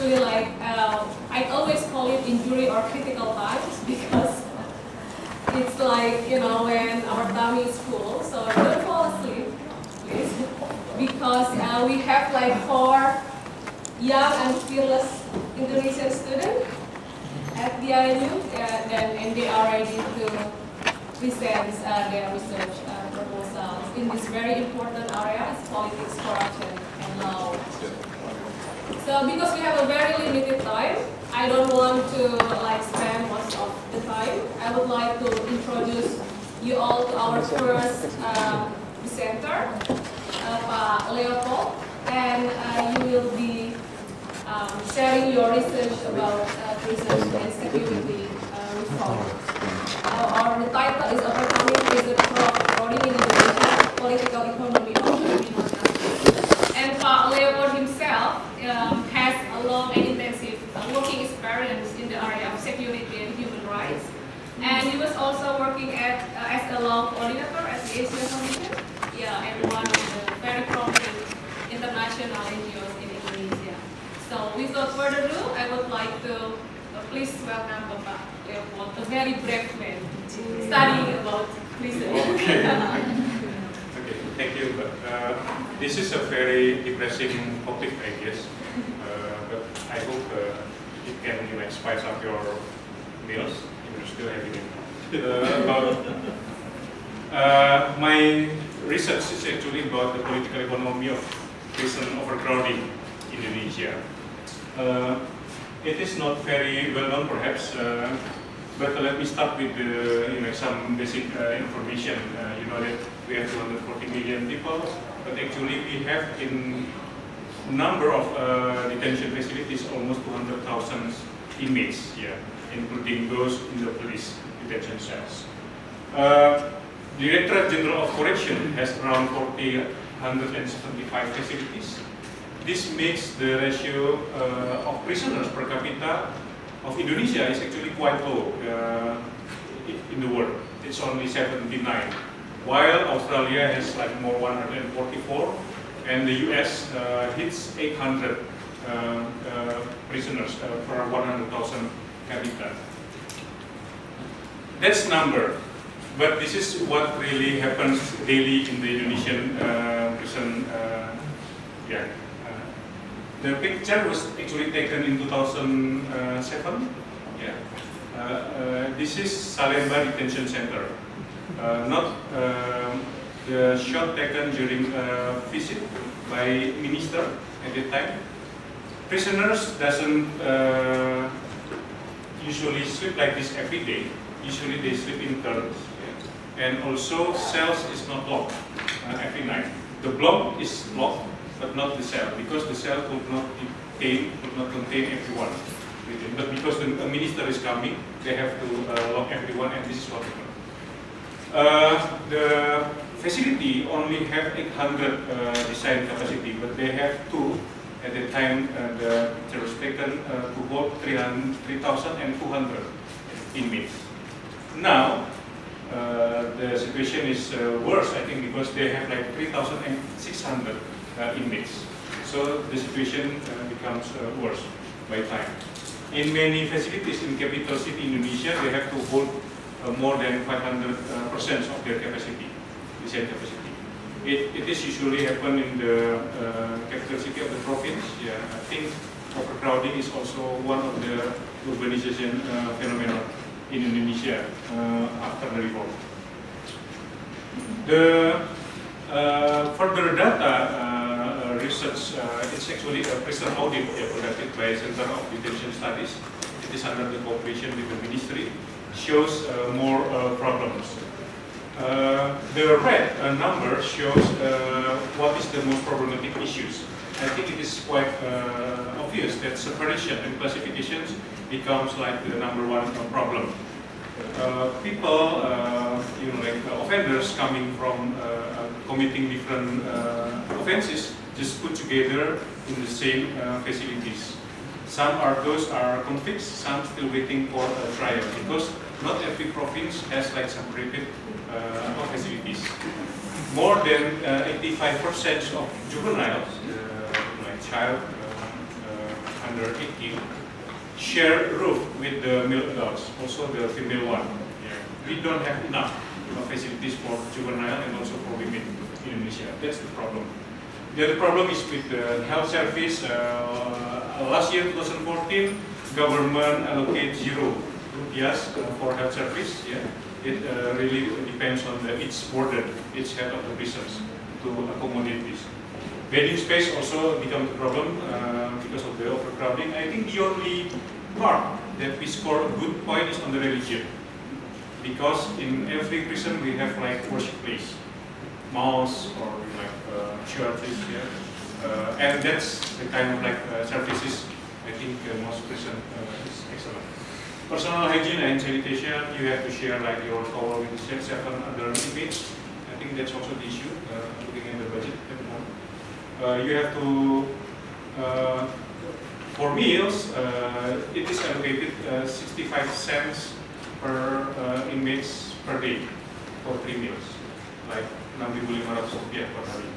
actually like, I always call it injury or critical times because it's like, you know, when our tummy is full, so don't fall asleep, please. Because we have like 4 young and fearless Indonesian students at the INU, and they are ready to present their research proposals in this very important area, politics, corruption, and law. So because we have a very limited time, I don't want to like spend most of the time. I would like to introduce you all to our first presenter, Pak Leopold, and you will be sharing your research about prison and security reform. The title is Overcoming Prison Crawford in Indonesia, Political Economy of Criminal Justice. And Pak Leopold himself has a long and intensive working experience in the area of security and human rights. And he was also working as a law coordinator at the Asia Commission, and one of the very prominent international NGOs in Indonesia. So without further ado, I would like to please welcome Bapak Leopold, a very brave man studying about prison. Okay, thank you. This is a very depressing topic, I guess. But I hope it can spice up your meals if you're still having it. My research is actually about the political economy of prison overcrowding in Indonesia. It is not very well known, perhaps, but let me start with some basic information. You know that we have 240 million people, but actually we have in number of detention facilities almost 200,000 inmates, including those in the police detention cells. Directorate General of Correction has around 175 facilities. This makes the ratio of prisoners per capita of Indonesia is actually quite low in the world. It's only 79, while Australia has like more 144, and the US hits 800 prisoners per 100,000 capita. That's number, but this is what really happens daily in the Indonesian prison. The picture was actually taken in 2007. This is Salemba Detention Center. Not the shot taken during a visit by minister at the time. Prisoners doesn't usually sleep like this every day. Usually they sleep in turns. And also cells is not locked every night. The block is locked, but not the cell, because the cell could not contain everyone. But because the minister is coming, they have to lock everyone, and this is what happened. The facility only have 800 design capacity, but they have 2 at the time the picture was taken to hold 3,200 inmates. Now the situation is worse, I think, because they have like 3,600 inmates. So the situation becomes worse by time. In many facilities in capital city Indonesia, they have to hold more than 500% of their capacity, design capacity. It is usually happen in the capital city of the province. I think overcrowding is also one of the urbanization phenomena in Indonesia after the reform. The further data research, it's actually a prison audit conducted by Center of Detention Studies. It is under the cooperation with the ministry. Shows more problems. The red number shows what is the most problematic issues. I think it is quite obvious that separation and classifications becomes like the #1 problem. People, like offenders coming from committing different offenses, just put together in the same facilities. Some those are convicts, some still waiting for a trial, because not every province has like separated facilities. More than 85% of juveniles, like child under 18 share roof with the male adults, also the female one. Yeah. We don't have enough facilities for juvenile and also for women in Indonesia. That's the problem. The other problem is with the health service. Last year, 2014, government allocated 0 rupiahs for health service. Yeah. It really depends on each warden, each head of the prisons to accommodate this. Bedding space also becomes a problem because of the overcrowding. I think the only part that we score a good point is on the religion. Because in every prison we have like worship place, mosques or like churches, yeah. And that's the kind of like services I think most prison is excellent. Personal hygiene and sanitation, you have to share like your towel with 7 other inmates. I think that's also the issue looking at the budget at the moment. You have to, for meals, it is allocated 65 cents per inmates per day for 3 meals, like 6.500 rupiah per hari.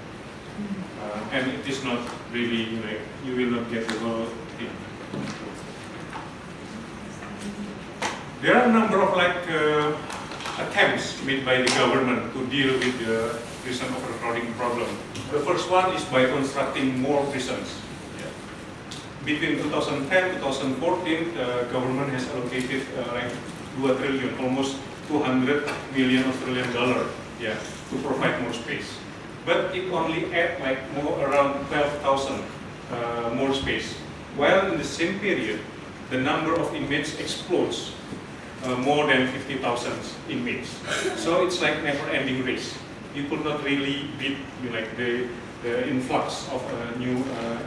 And it is not really like, you will not get the whole thing. There are a number of like attempts made by the government to deal with the prison overcrowding problem. The first one is by constructing more prisons. Yeah. Between 2010 2014, the government has allocated like 2 trillion, almost 200 million Australian dollar, yeah, to provide more space. But it only add like more around 12,000 more space. While in the same period, the number of inmates explodes. More than 50,000 inmates. So it's like never-ending race. You could not really beat like the influx of new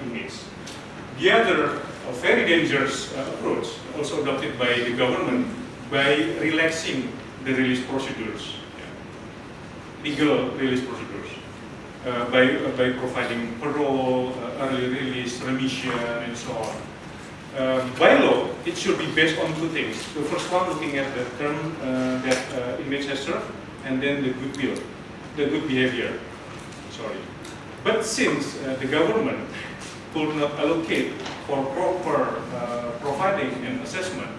inmates. The other very dangerous approach, also adopted by the government, by relaxing the release procedures, legal release procedures, by providing parole, early release, remission, and so on. By law, it should be based on 2 things. The first one, looking at the term that inmates have served, and then the goodwill, the good behavior. Sorry. But since the government could not allocate for proper providing an assessment,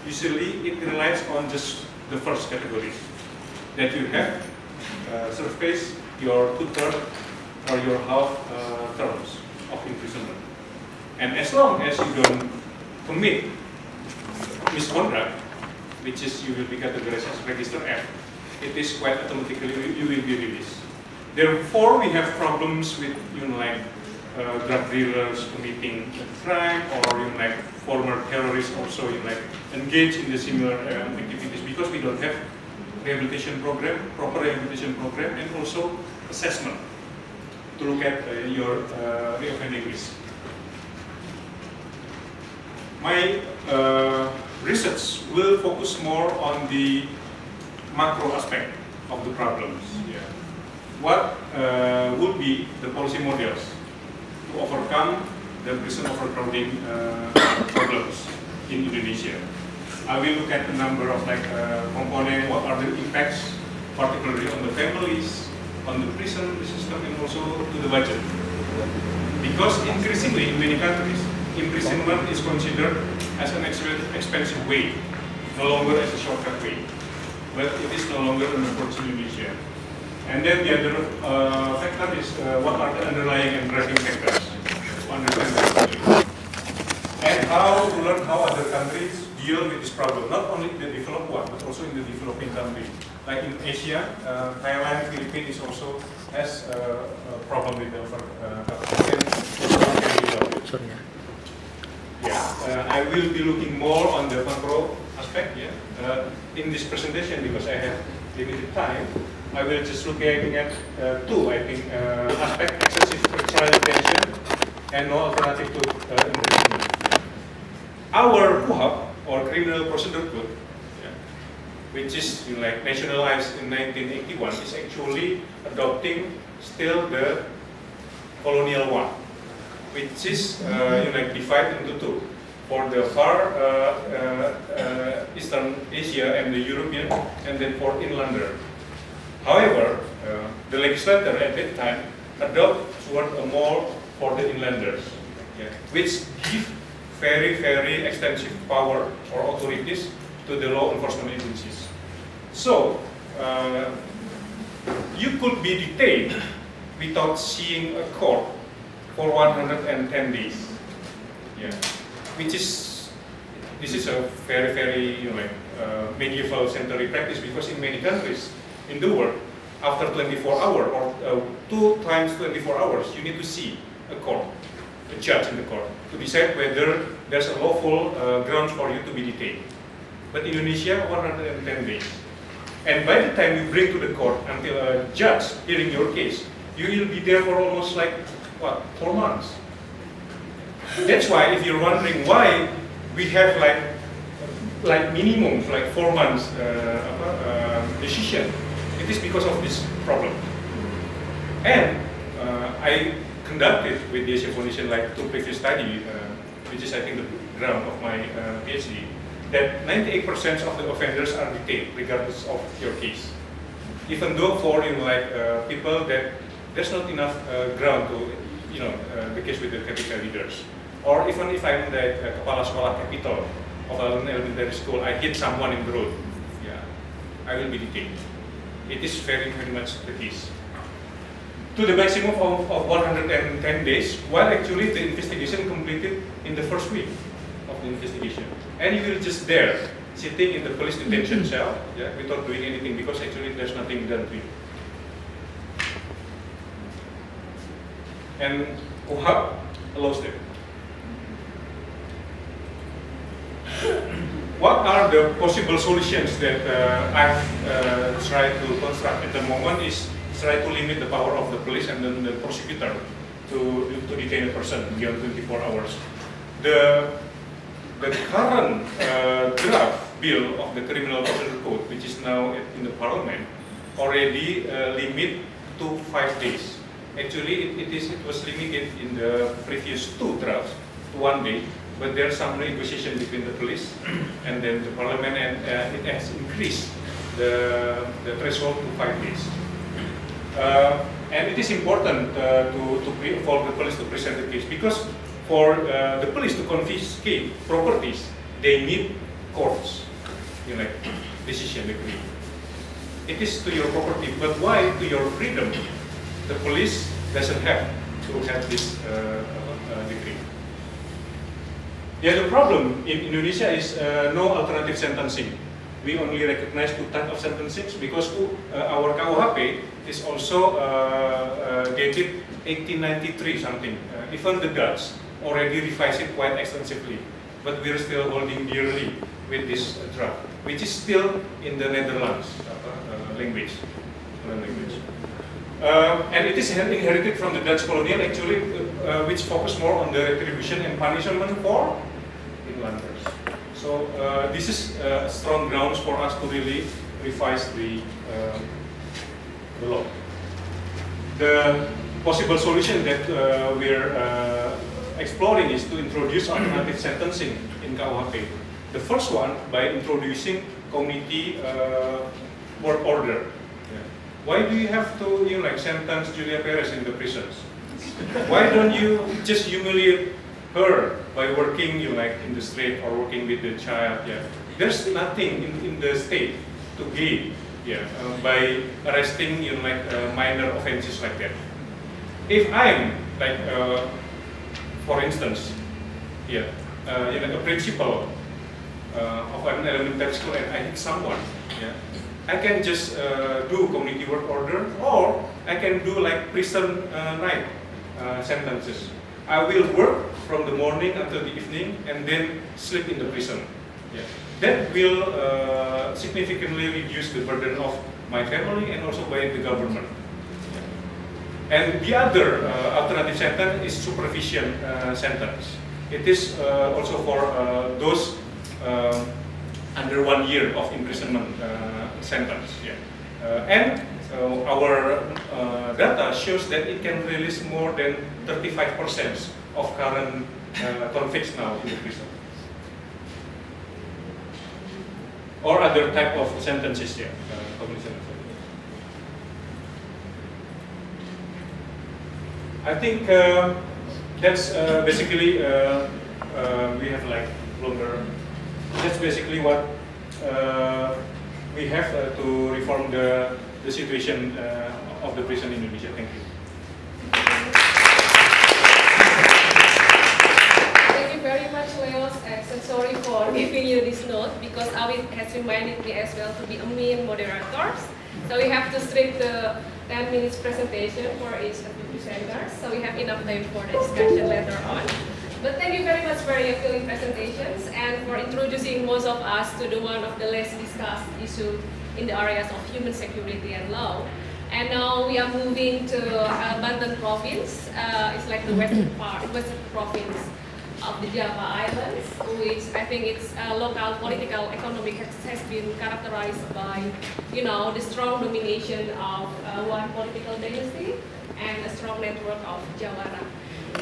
usually it relies on just the first category. That you have surface your 2/3 or your half terms of imprisonment. And as long as you don't commit misconduct, which is you will be categorized as Register F, it is quite automatically you will be released. Therefore, we have problems with like drug dealers committing crime, or like former terrorists also like engage in the similar activities, because we don't have rehabilitation program, proper rehabilitation program, and also assessment to look at your reoffending risk. My research will focus more on the macro aspect of the problems. Yeah. What would be the policy models to overcome the prison overcrowding problems in Indonesia? I will look at a number of like components. What are the impacts, particularly on the families, on the prison system, and also to the budget? Because increasingly in many countries, imprisonment is considered as an expensive way, no longer as a shortcut way. But it is no longer an approach in Indonesia. And then the other factor is what are the underlying and driving factors to understand this. And how to learn how other countries deal with this problem, not only the developed one, but also in the developing countries. Like in Asia, Thailand, Philippines also has a problem with overcrowding. Yeah, I will be looking more on the macro aspect. Yeah, in this presentation, because I have limited time, I will just looking at 2, I think, aspect: excessive extra detention and no alternative to imprisonment. Our KUHP, or Criminal Procedure Code, yeah, which is like nationalized in 1981, is actually adopting still the colonial one, which is like divided into 2, for the far Eastern Asia and the European, and then for inlander. However, the legislator at that time adopted toward a more for the inlanders, yeah, which give very, very extensive power or authorities to the law enforcement agencies. So, you could be detained without seeing a court for 110 days. Yeah, which is, this is a very, very medieval century practice, because in many countries in the world, after 24 hours or 2 times 24 hours, you need to see a court, a judge in the court, to decide whether there's a lawful grounds for you to be detained. But in Indonesia, 110 days. And by the time you bring to the court until a judge hearing your case, you will be there for almost like, what, 4 months. That's why if you're wondering why we have like minimum, like 4 months decision, it is because of this problem. And I conducted with the Asia Foundation like 2 previous studies, which is I think the ground of my PhD, that 98% of the offenders are detained regardless of your case. Even though for people that there's not enough ground to, the case with the capital leaders. Or even if I'm the kepala sekolah capital of an elementary school, I hit someone in the road, yeah, I will be detained. It is very, very much the case. To the maximum of 110 days, while actually the investigation completed in the first week of the investigation. And you will just there, sitting in the police detention cell, yeah, without doing anything, because actually there's nothing done to you. And KUHP allows them. What are the possible solutions that I've tried to construct at the moment is try to limit the power of the police and then the prosecutor to detain a person beyond 24 hours. The current draft bill of the Criminal Procedure Code, which is now in the Parliament, already limit to 5 days. Actually, it was limited in the previous 2 drafts to 1 day, but there's some negotiation between the police and then the Parliament, and it has increased the threshold to 5 days. And it is important for the police to present the case, because for the police to confiscate properties, they need courts, decision decree. It is to your property, but why to your freedom? The police doesn't have to have this decree. Yeah, the problem in Indonesia is no alternative sentencing. We only recognize 2 types of sentencing because our KUHP is also dated 1893 something. Even the Dutch already revised it quite extensively, but we're still holding dearly with this draft, which is still in the Netherlands language. And it is inherited from the Dutch colonial, actually, which focus more on the retribution and punishment for inlanders. So this is strong grounds for us to really revise the law. The possible solution that we're exploring is to introduce alternative sentencing in KUHP. The first one by introducing community work order. Why do you have to sentence Julia Perez in the prisons? Why don't you just humiliate her by working in the street or working with the child? Yeah, there's nothing in the state to gain by arresting minor offenses like that. If I'm for instance, a principal of an elementary school and I hit someone, I can just do community work order, or I can do prison night sentences. I will work from the morning until the evening and then sleep in the prison. That will significantly reduce the burden of my family and also by the government. And the other alternative sentence is supervision sentence. It is also for those under 1 year of imprisonment sentence. And our data shows that it can release more than 35% of current convicts now in the prison. Or other type of sentences, I think that's basically we have like longer. That's basically what we have to reform the situation of the prison in Indonesia. Thank you. Thank you very much, Leos, and sorry for giving you this note because Awit has reminded me as well to be a mean moderator. So we have to strict the 10 minutes presentation for each of the presenters, so we have enough time for the discussion later on. But thank you very much for your appealing presentations and for introducing most of us to the one of the less discussed issue in the areas of human security and law. And now we are moving to Banten province. It's like the western province of the Java Islands, which I think its local political economic has been characterized by, the strong domination of one political dynasty and a strong network of Jawara.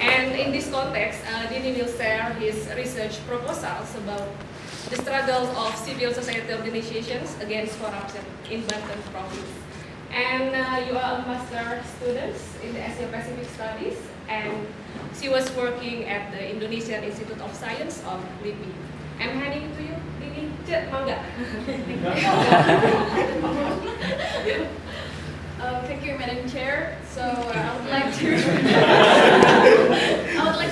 And in this context, Dini will share his research proposals about the struggles of civil society organizations against corruption in Banten province. And you are a master student in the Asia Pacific Studies, and she was working at the Indonesian Institute of Science of LIPI. I'm handing it to you, Dini. Mangga. Thank you, Madam Chair. So I would like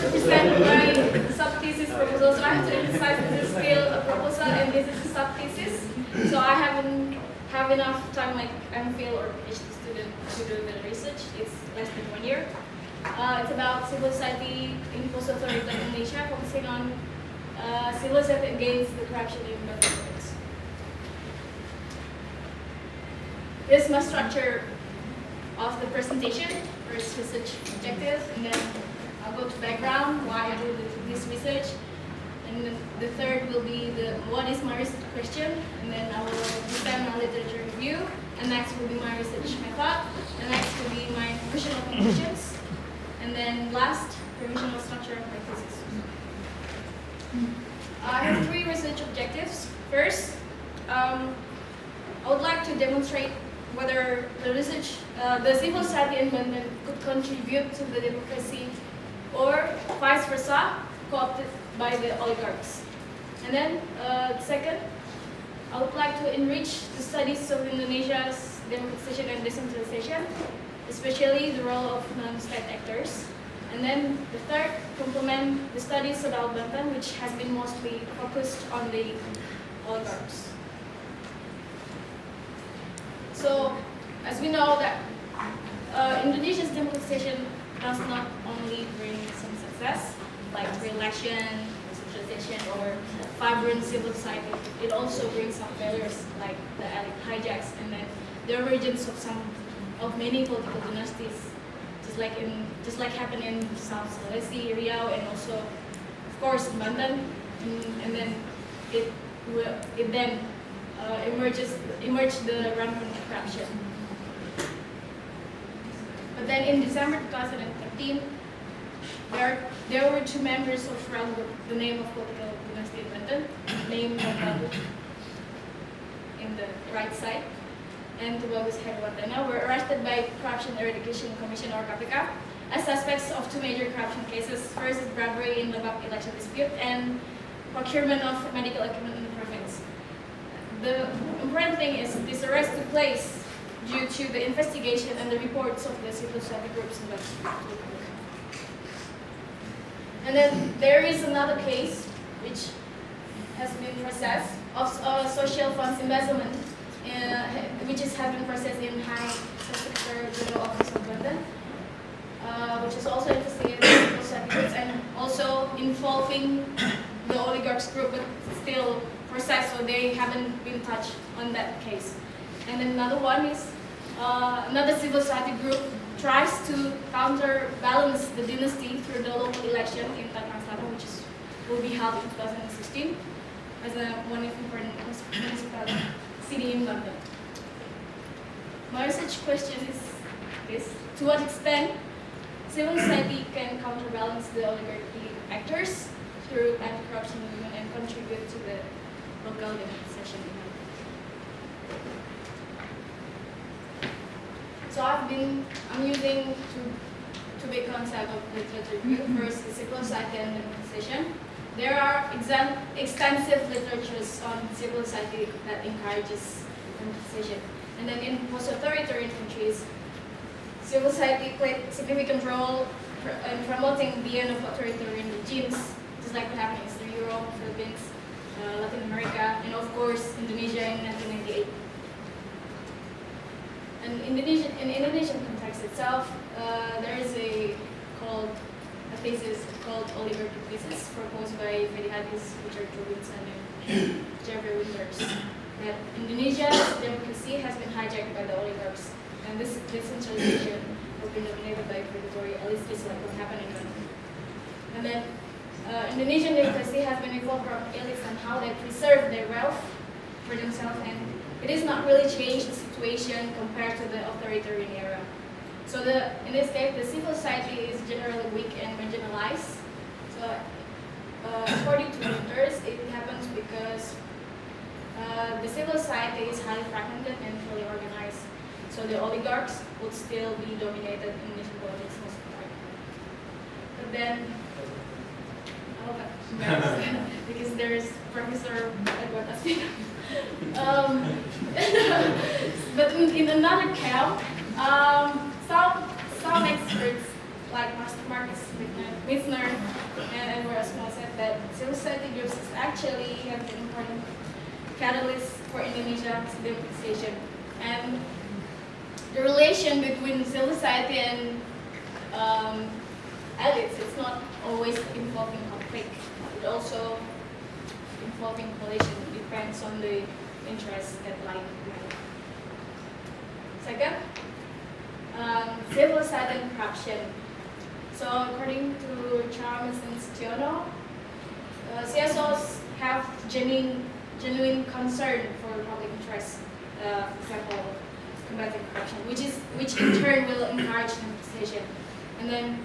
to present my sub-thesis proposal. So I have to emphasize this is still a proposal and this is a sub-thesis. So I haven't have enough time like MPhil or PhD student to do the research. It's less than 1 year. It's about civil society in Post-Soeharto Indonesia, focusing on civil society against the corruption in Banten. Here's my structure of the presentation. First, research objectives, and then I'll go to background, why I do this research. And then the third will be what is my research question, and then I will present my literature review. And next will be my research method. And next will be my provisional conclusions. And then last, provisional structure of my thesis. I have 3 research objectives. First, I would like to demonstrate whether the research, the civil society in Banten could contribute to the democracy or vice versa, co-opted by the oligarchs. And then, second, I would like to enrich the studies of Indonesia's democratization and decentralization, especially the role of non-state actors. And then the third, complement the studies about Banten, which has been mostly focused on the oligarchs. So, as we know that Indonesia's democratization does not only bring some success, like re-election, decentralization, or vibrant civil society, it also brings some failures, like the elite hijacks, and then the emergence of many political dynasties, just like happened in South Sulawesi, Riau, and also, of course, in Banten, and then it then emerged the rampant corruption. But then in December 2013, there were 2 members of Roundtable, the name of political dynasty in Banten, named Roundtable in the right side, and Tubagus Herwardana were arrested by Corruption Eradication Commission or KPK as suspects of 2 major corruption cases. First is bribery in Lombok election dispute and procurement of medical equipment in the province. The important thing is this arrest took place due to the investigation and the reports of the civil society groups in Banten. And then there is another case which has been processed of social funds embezzlement, which is having processed in High Solicitor General Office of Banten, which is also investigated by civil society groups and also involving the oligarchs group, but still processed, so they haven't been touched on that case. And then another one is another civil society group tries to counterbalance the dynasty through the local election in Tangerang Selatan, which will be held in 2016 as one important municipal city in Banten. My research question is this: to what extent civil society can counterbalance the oligarchy actors through anti-corruption movement and contribute to the local democratization in Banten? So I'm using two big concepts of literature review. First, the civil society and democratization, there are extensive literatures on civil society that encourages democratization. And then in post-authoritarian countries, civil society played a significant role in promoting the end of authoritarian regimes, just like what happened in Eastern Europe, Philippines, Latin America, and of course Indonesia in 1998. And in Indonesian context itself, there is a thesis called oligarchy thesis proposed by Fedi Hadis, Richard Robinson, and Jeffrey Winters, that Indonesia's democracy has been hijacked by the oligarchs, and this decentralization has been dominated by predatory elites, just like what happened in Banten. And then Indonesian democracy has been evolved from elites and how they preserve their wealth for themselves, and it has not really changed the situation compared to the authoritarian era. So in this case, the civil society is generally weak and marginalized. So according to Winters, it happens because the civil society is highly fragmented and poorly organized. So the oligarchs would still be dominated in Indonesian politics most of the time. But then, because there's Professor Edward Aspina. But in another camp, some experts like Marcus Missner and Edward Aspina said that civil society groups actually have an important catalyst for Indonesia's democratization, and the relation between civil society and elites is not always involving conflict. It also involving coalition. Depends on the interests that lie behind. Second, civil society and corruption. So according to Charles and Sudaryono, CSOs have genuine concern for public interest, for example, combating corruption, which in turn will encourage democratization. And then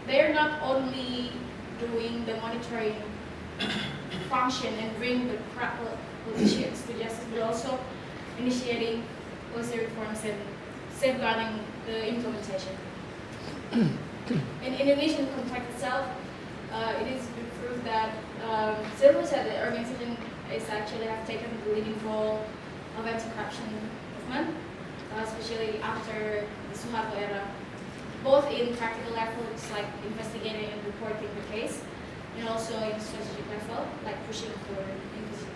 they are not only doing the monitoring function and bring the corrupt politicians to justice, but also initiating policy reforms and safeguarding the implementation. In Indonesian context itself, it is proved that civil society organization is actually have taken the leading role of anti-corruption movement, especially after the Soeharto era, both in practical levels like investigating and reporting the case, and also in strategic level like pushing for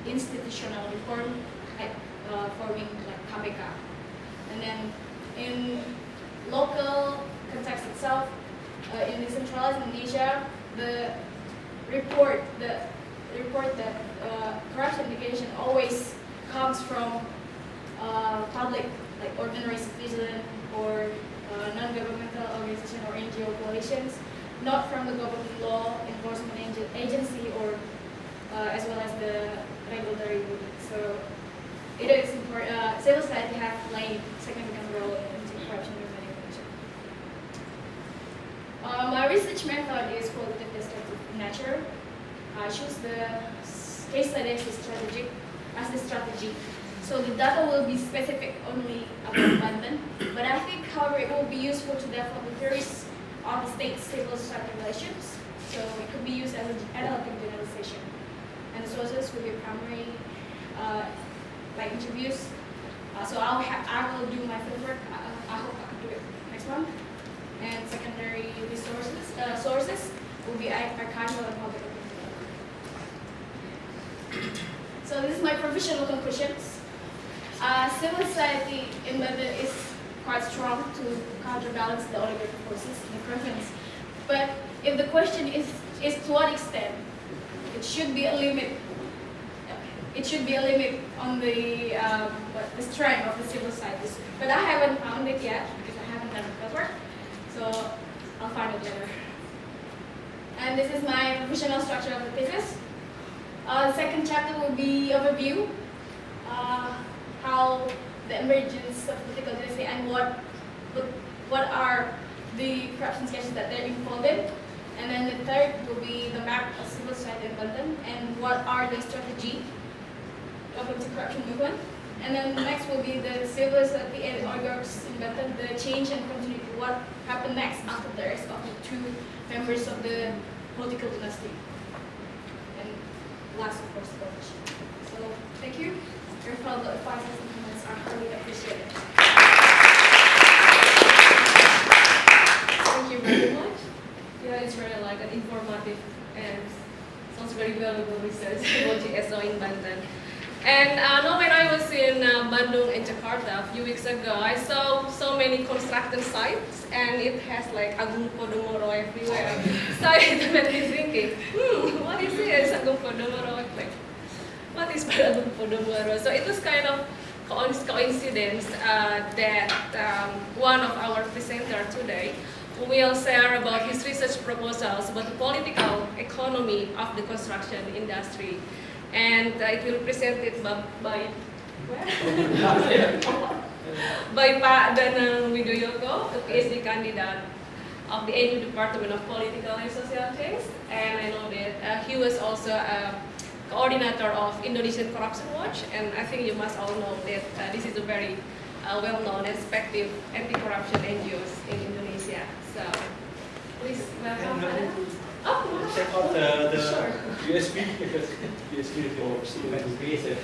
institutional reform, like forming like KPK. And then in local context itself, in decentralized Indonesia, the report that corruption indication always comes from public, like ordinary citizen or non-governmental organization or NGO coalitions, not from the government law enforcement agency or as well as the regulatory body. So it is important. Civil society have played a significant role in anti-corruption movement in Indonesia. My research method is qualitative descriptive nature. I choose the case study as the strategy. So the data will be specific only about Banten, but I think, however, it will be useful to develop the theories on the state civil society relations. So it could be used as an analytic generalization. And the sources will be primary, like interviews. So I will do my fieldwork. I hope I can do it next month. And secondary resources sources will be archival and public. So this is my provisional conclusions. Civil society in Banten is quite strong to counterbalance the oligarchic forces in the province. But if the question is to what extent, it should be a limit. It should be a limit on the strength of the civil societies. But I haven't found it yet because I haven't done the fieldwork. So I'll find it later. And this is my provisional structure of the thesis. The second chapter will be overview, how the emergence of political dynasty and what are the corruption sketches that they're involved in. And then the third will be the map of civil society in Banten and what are the strategy of anti-corruption movement. And then the next will be the civil society and oligarchs in Banten, the change and continuity, what happened next after the arrest of the two members of the political dynasty. last support scholarship. So thank you. Your further advices and comments are highly appreciated. Thank you very much. Yeah, it's very like an informative and sounds very valuable research about GSO in Banten. And now when I was in Bandung and Jakarta a few weeks ago, I saw so many construction sites, and it has like Agung Podomoro everywhere. So it made me thinking, what is this Agung Podomoro? Like, what is Agung Podomoro? So it was kind of coincidence that one of our presenters today will share about his research proposals about the political economy of the construction industry. And it will be presented by Pak Danang Widoyoko, a PhD candidate of the ANU Department of Political and Social Change. And I know that he was also a coordinator of Indonesian Corruption Watch. And I think you must all know that this is a very well-known and effective anti-corruption NGOs in Indonesia. So please welcome Pak Danang. Check out the Sure. USB because USB for student creation.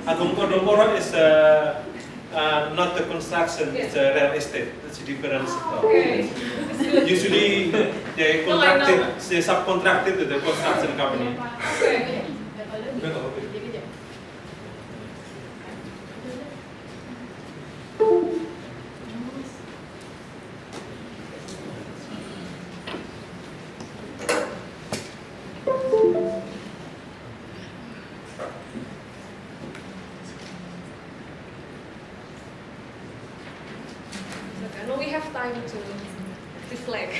Agung Podomoro is not the construction, it's a real estate. It's a different sector. Okay. Usually they subcontracted to the construction company. Okay. To reflect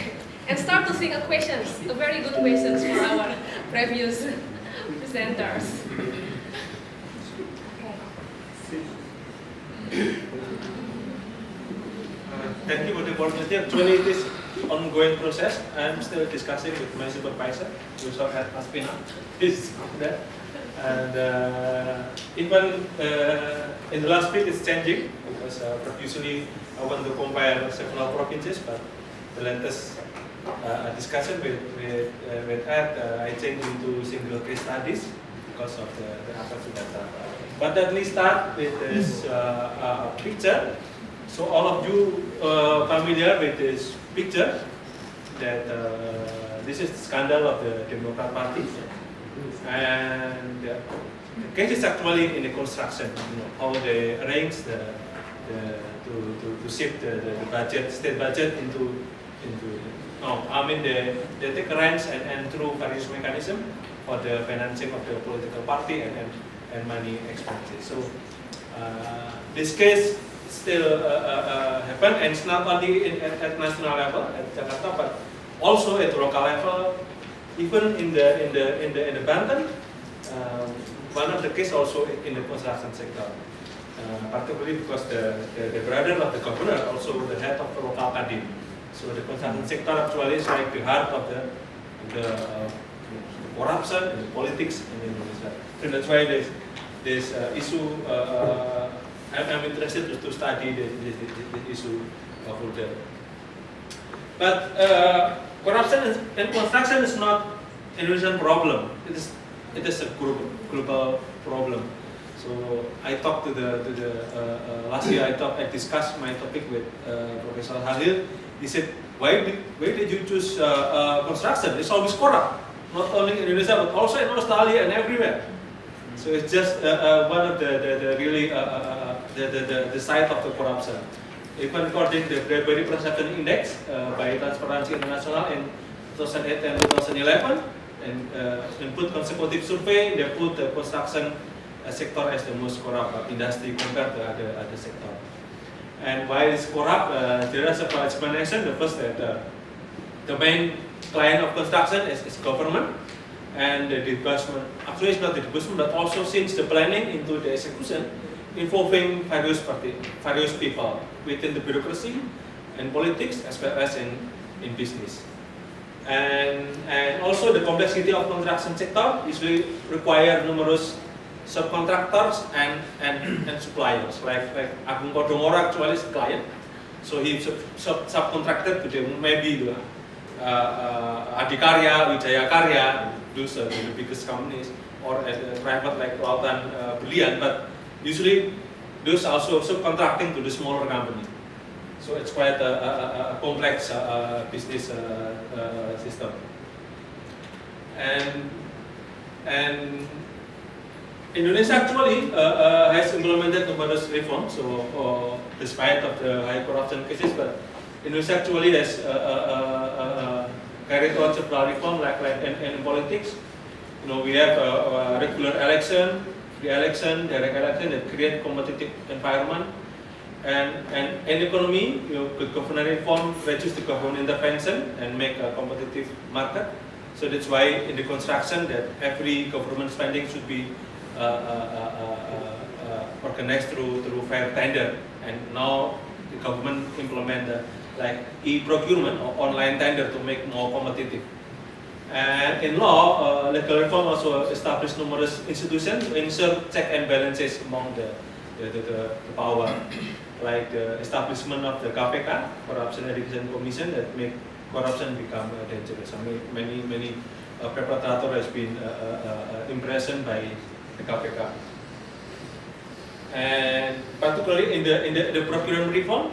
and start to think of questions, very good questions for our previous presenters. Thank you for the opportunity. Actually, it is ongoing process. I'm still discussing with my supervisor, Yusuf Aspina. He's there. And even in the last week, it's changing because usually I want to compare several provinces, but the latest discussion with Ed, I changed into single case studies because of the access to data. But let me start with this picture. So all of you familiar with this picture that this is the scandal of the Democrat Party. And the case is actually in the construction, how they arrange to shift the budget, state budget into they take grants and through various mechanisms for the financing of the political party and money expenses. So this case still happen, and it's not only at national level at Jakarta, but also at local level. Even in the Banten, one of the case also in the construction sector, particularly because the brother of the governor also the head of the local Kadin. So the construction sector actually is like the heart of the corruption and the politics in Indonesia. So that's why this issue. I'm interested to study the issue further. But corruption and construction is not an Indonesian problem. It is a global problem. So I talked to the last year. I discussed my topic with Professor Halil. He said, why did you choose construction? It's always corrupt, not only in Indonesia but also in Australia and everywhere. So it's just one of the really the side of the corruption. Even according to the Bribery Perception Index by Transparency International in 2008 and 2011, and put consecutive survey, they put the construction sector as the most corrupt industry compared to other sector. And why it's corrupt? There are several explanations. The first that the main client of construction is government, and the disbursement. Actually, it's not the disbursement, but also since the planning into the execution, involving various people within the bureaucracy and politics as well as in business. And also the complexity of construction sector usually require numerous subcontractors and suppliers. Like Agung Podomoro actually is a client, so he subcontracted to them maybe Adikarya, Wijaya Karya, those are the biggest companies, or private like Lautan Berlian, but usually those are also subcontracting to the smaller company. So it's quite a complex business system. And Indonesia actually has implemented numerous reforms. So despite of the high corruption cases, but Indonesia actually has carried out several reform like in politics. You know, we have a regular election, free election, direct election that create competitive environment. And in economy, good governance reform reduce the government intervention and make a competitive market. So that's why in the construction that every government spending should be organized through fair tender. And now the government implement like e-procurement or online tender to make more competitive. And in law, legal reform also established numerous institutions to ensure check and balances among the power, like the establishment of the KPK, Corruption Education Commission, that make corruption become dangerous. I mean, many perpetrator has been imprisoned by the KPK. And particularly in the procurement reform,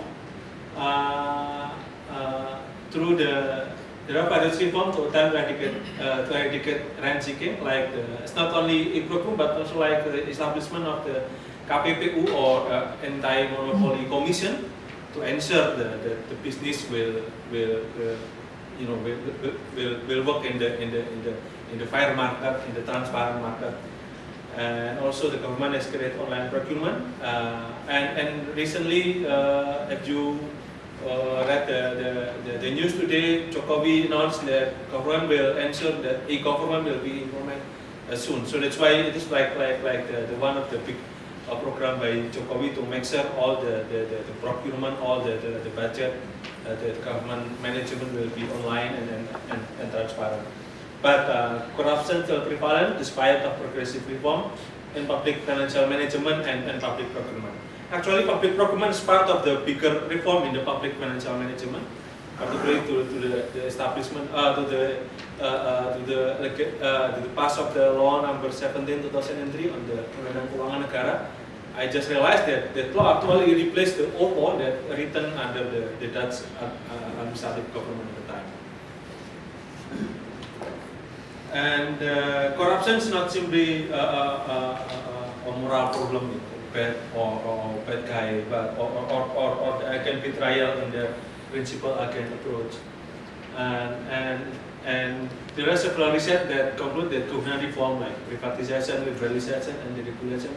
through there are various reforms to eradicate rent seeking, like it's not only e-procurement but also like the establishment of the KPPU or anti-monopoly commission to ensure that the business will work in the fair market, in the transparent market. And also the government has created online procurement. And recently, if you read the news today, Jokowi announced that government will ensure that e-government will be implemented soon. So that's why it is like the one of the big program by Jokowi to make sure all the procurement, all the budget, the government management will be online and transparent. But corruption still prevalent despite of progressive reform in public financial management and public procurement. Actually, public procurement is part of the bigger reform in the public financial management, particularly to the establishment, to the pass of the law number 17/2003 on the Undang-Undang Keuangan Negara. I just realized that law actually replaced the old law that written under the Dutch administrative government at the time. And corruption is not simply a moral problem, bad or bad guy, but or the agent betrayal in the principal agent approach. And there are several research that conclude that government reform like privatization, liberalization, and deregulation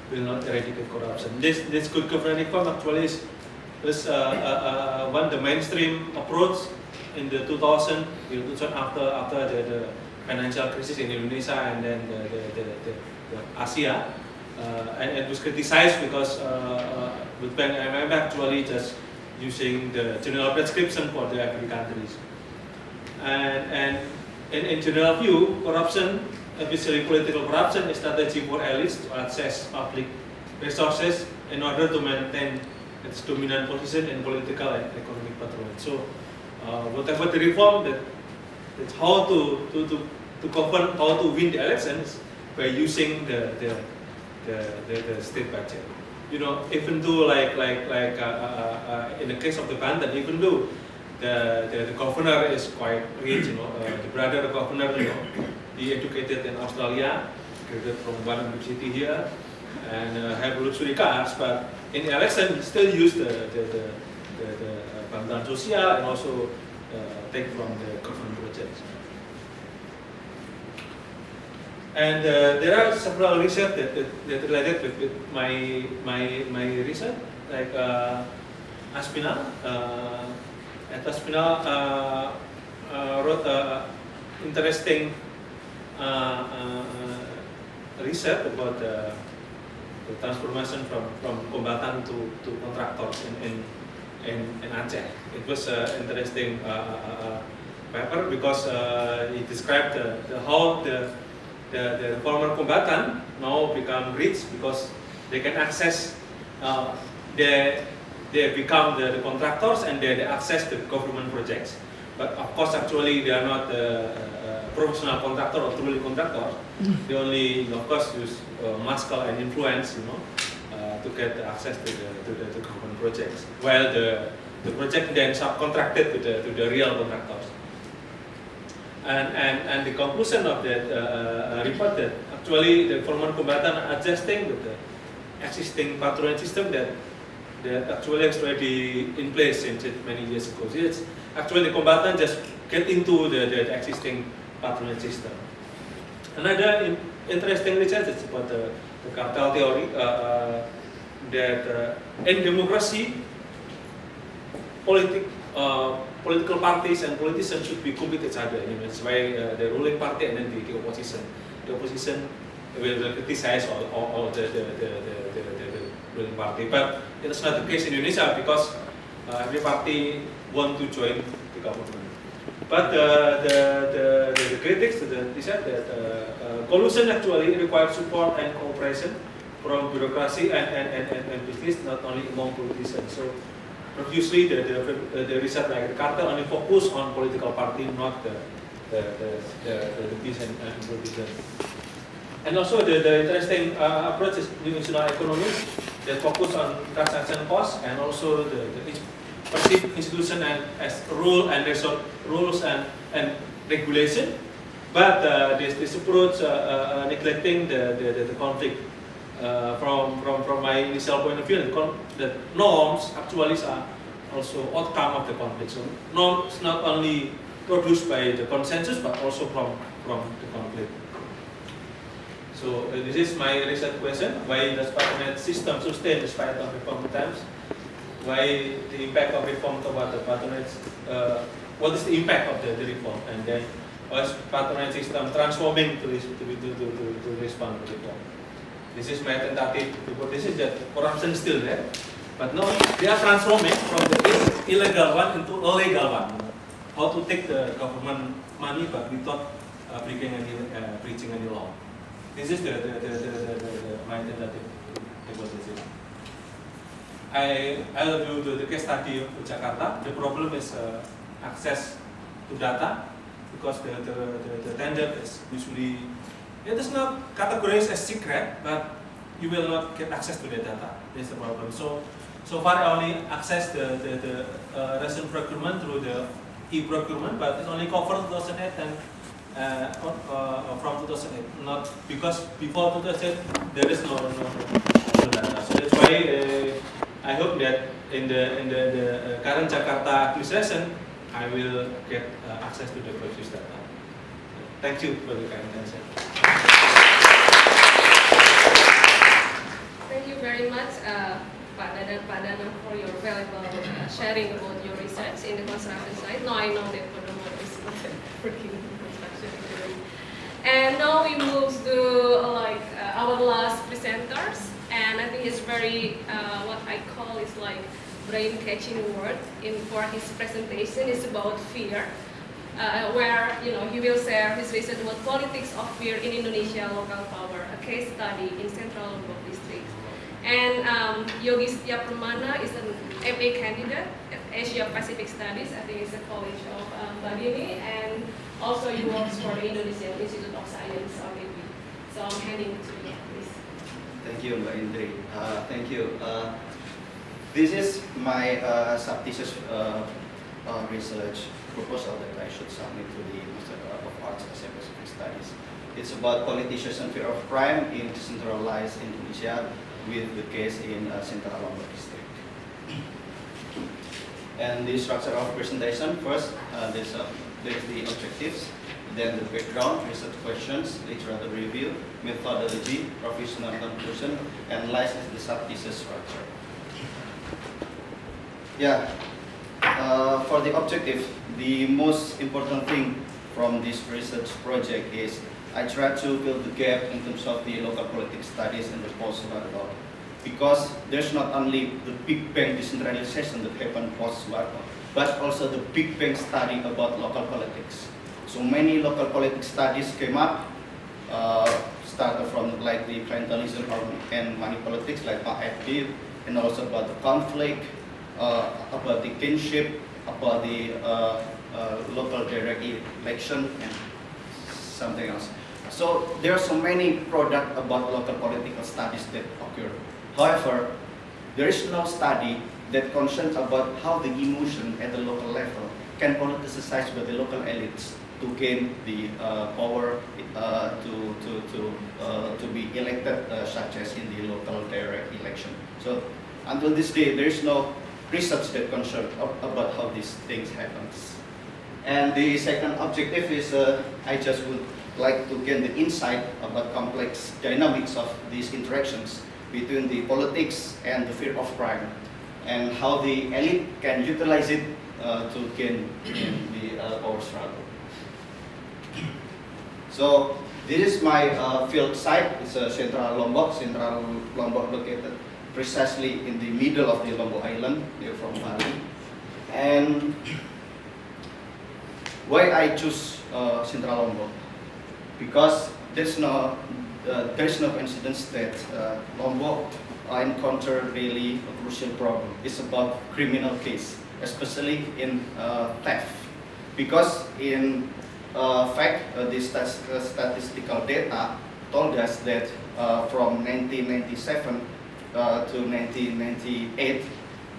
will not eradicate corruption. This good government reform actually is one the mainstream approach in the 2000 after the financial crisis in Indonesia and then the Asia, and it was criticized because World Bank and IMF actually just using the general prescription for the every countries. And in general view, corruption, especially political corruption, is strategy for elites to access public resources in order to maintain its dominant position in political and economic patronage. So, whatever the reform, that's how to govern, how to win the elections by using the state budget. You know, even though like in the case of the Banten, even though the governor is quite rich, the brother of the governor, he educated in Australia, graduated from one university here, and have luxury cars, but in the election he still use the bantuan sosial and also take from the government projects. And there are several research that related with my research, like Aspinall. Aspinall wrote interesting research about the transformation from kombatan to contractors in Aceh. It was an interesting paper because it described how the former combatant now become rich because they can access, they become the contractors and they access the government projects. But of course, actually, they are not professional contractor or truly contractors. They only, of course, use muscle and influence, to get access to the government projects, while the project then subcontracted to the real contractors. And the conclusion of that report that actually the former combatant are adjusting with the existing patronage system that actually is already in place since many years ago. So it's actually the combatant just get into the existing patronage system. Another interesting research is about the cartel theory that in democracy, political parties and politicians should be compete each other. That's why the ruling party and then the opposition. The opposition will criticize all the ruling party. But it's not the case in Indonesia because every party want to join the government. But the critics said that collusion actually requires support and cooperation from bureaucracy and business, not only among politicians. So previously the research like the cartel only focus on political party, not the business and politicians. And also the interesting approach is dimensional economy that focus on transaction costs and also the perceived institution and as rules and regulation. But this approach neglecting the conflict. From my initial point of view, the norms actually are also outcome of the conflict. So norms not only produced by the consensus but also from the conflict. So this is my research question: why does patronage system sustain despite of reform times? Why the impact of reform toward the patronage? What is the impact of the reform? And then was patronage system transforming to respond to reform? This is my tentative hypothesis that corruption is still there, but now they are transforming from the illegal one into a legal one. How to take the government money but without breaching any law. This is my tentative hypothesis. I'll do the case study of Jakarta. The problem is access to data because the tender is usually. It is not categorized as secret, but you will not get access to the data. That's the problem. So far I only access the recent procurement through the e-procurement, but it only covered 2008 and from 2008. Not because before 2008 there is no data. So that's why I hope that in the current Jakarta administration I will get access to the purchase data. Thank you for the kind attention. Thank you very much, Pak Danang, for your valuable sharing about your research in the construction site. Now I know that Kodomo is working in construction. And now we move to our last presenters, and I think it's very what I call is like brain-catching word for his presentation is about fear. Where he will share his research about politics of fear in Indonesia, local power, a case study in Central Lombok district. And Yogi Setya Permana is an MA candidate at Asia Pacific Studies. I think it's a college of Dini, and also he works for the Indonesian Institute of Science, or maybe. So I'm handing it to you, please. Thank you, Mbak Indri. Thank you. This is my sub-thesis research proposal that I should submit to the Master of Arts Asia Pacific Studies. It's about politicians and fear of crime in decentralized Indonesia with the case in Central Lombok district. And the structure of presentation, first there's the objectives, then the background, research questions, literature review, methodology, professional conclusion, and last is the sub-thesis structure. Yeah. For the objective, the most important thing from this research project is I try to fill the gap in terms of the local politics studies and the post-Soeharto, because there's not only the Big Bang decentralization that happened post-Soeharto, but also the Big Bang study about local politics. So many local politics studies came up, started from like the clientelism and money politics like Pak Ed, and also about the conflict, about the kinship, about the local direct election and something else. So there are so many products about local political studies that occur. However, there is no study that concerns about how the emotion at the local level can politicized by the local elites to gain the power to be elected, such as in the local direct election. So until this day, there is no research that concerns about how these things happen. And the second objective is I just would like to gain the insight about complex dynamics of these interactions between the politics and the fear of crime, and how the elite can utilize it to gain in the power struggle. So this is my field site. It's Central Lombok located precisely in the middle of the Lombok Island, near from Bali. And why I choose Central Lombok? Because there's no coincidence that Lombok encountered really a crucial problem. It's about criminal case, especially in theft. Because in fact, the statistical data told us that from 1997 to 1998,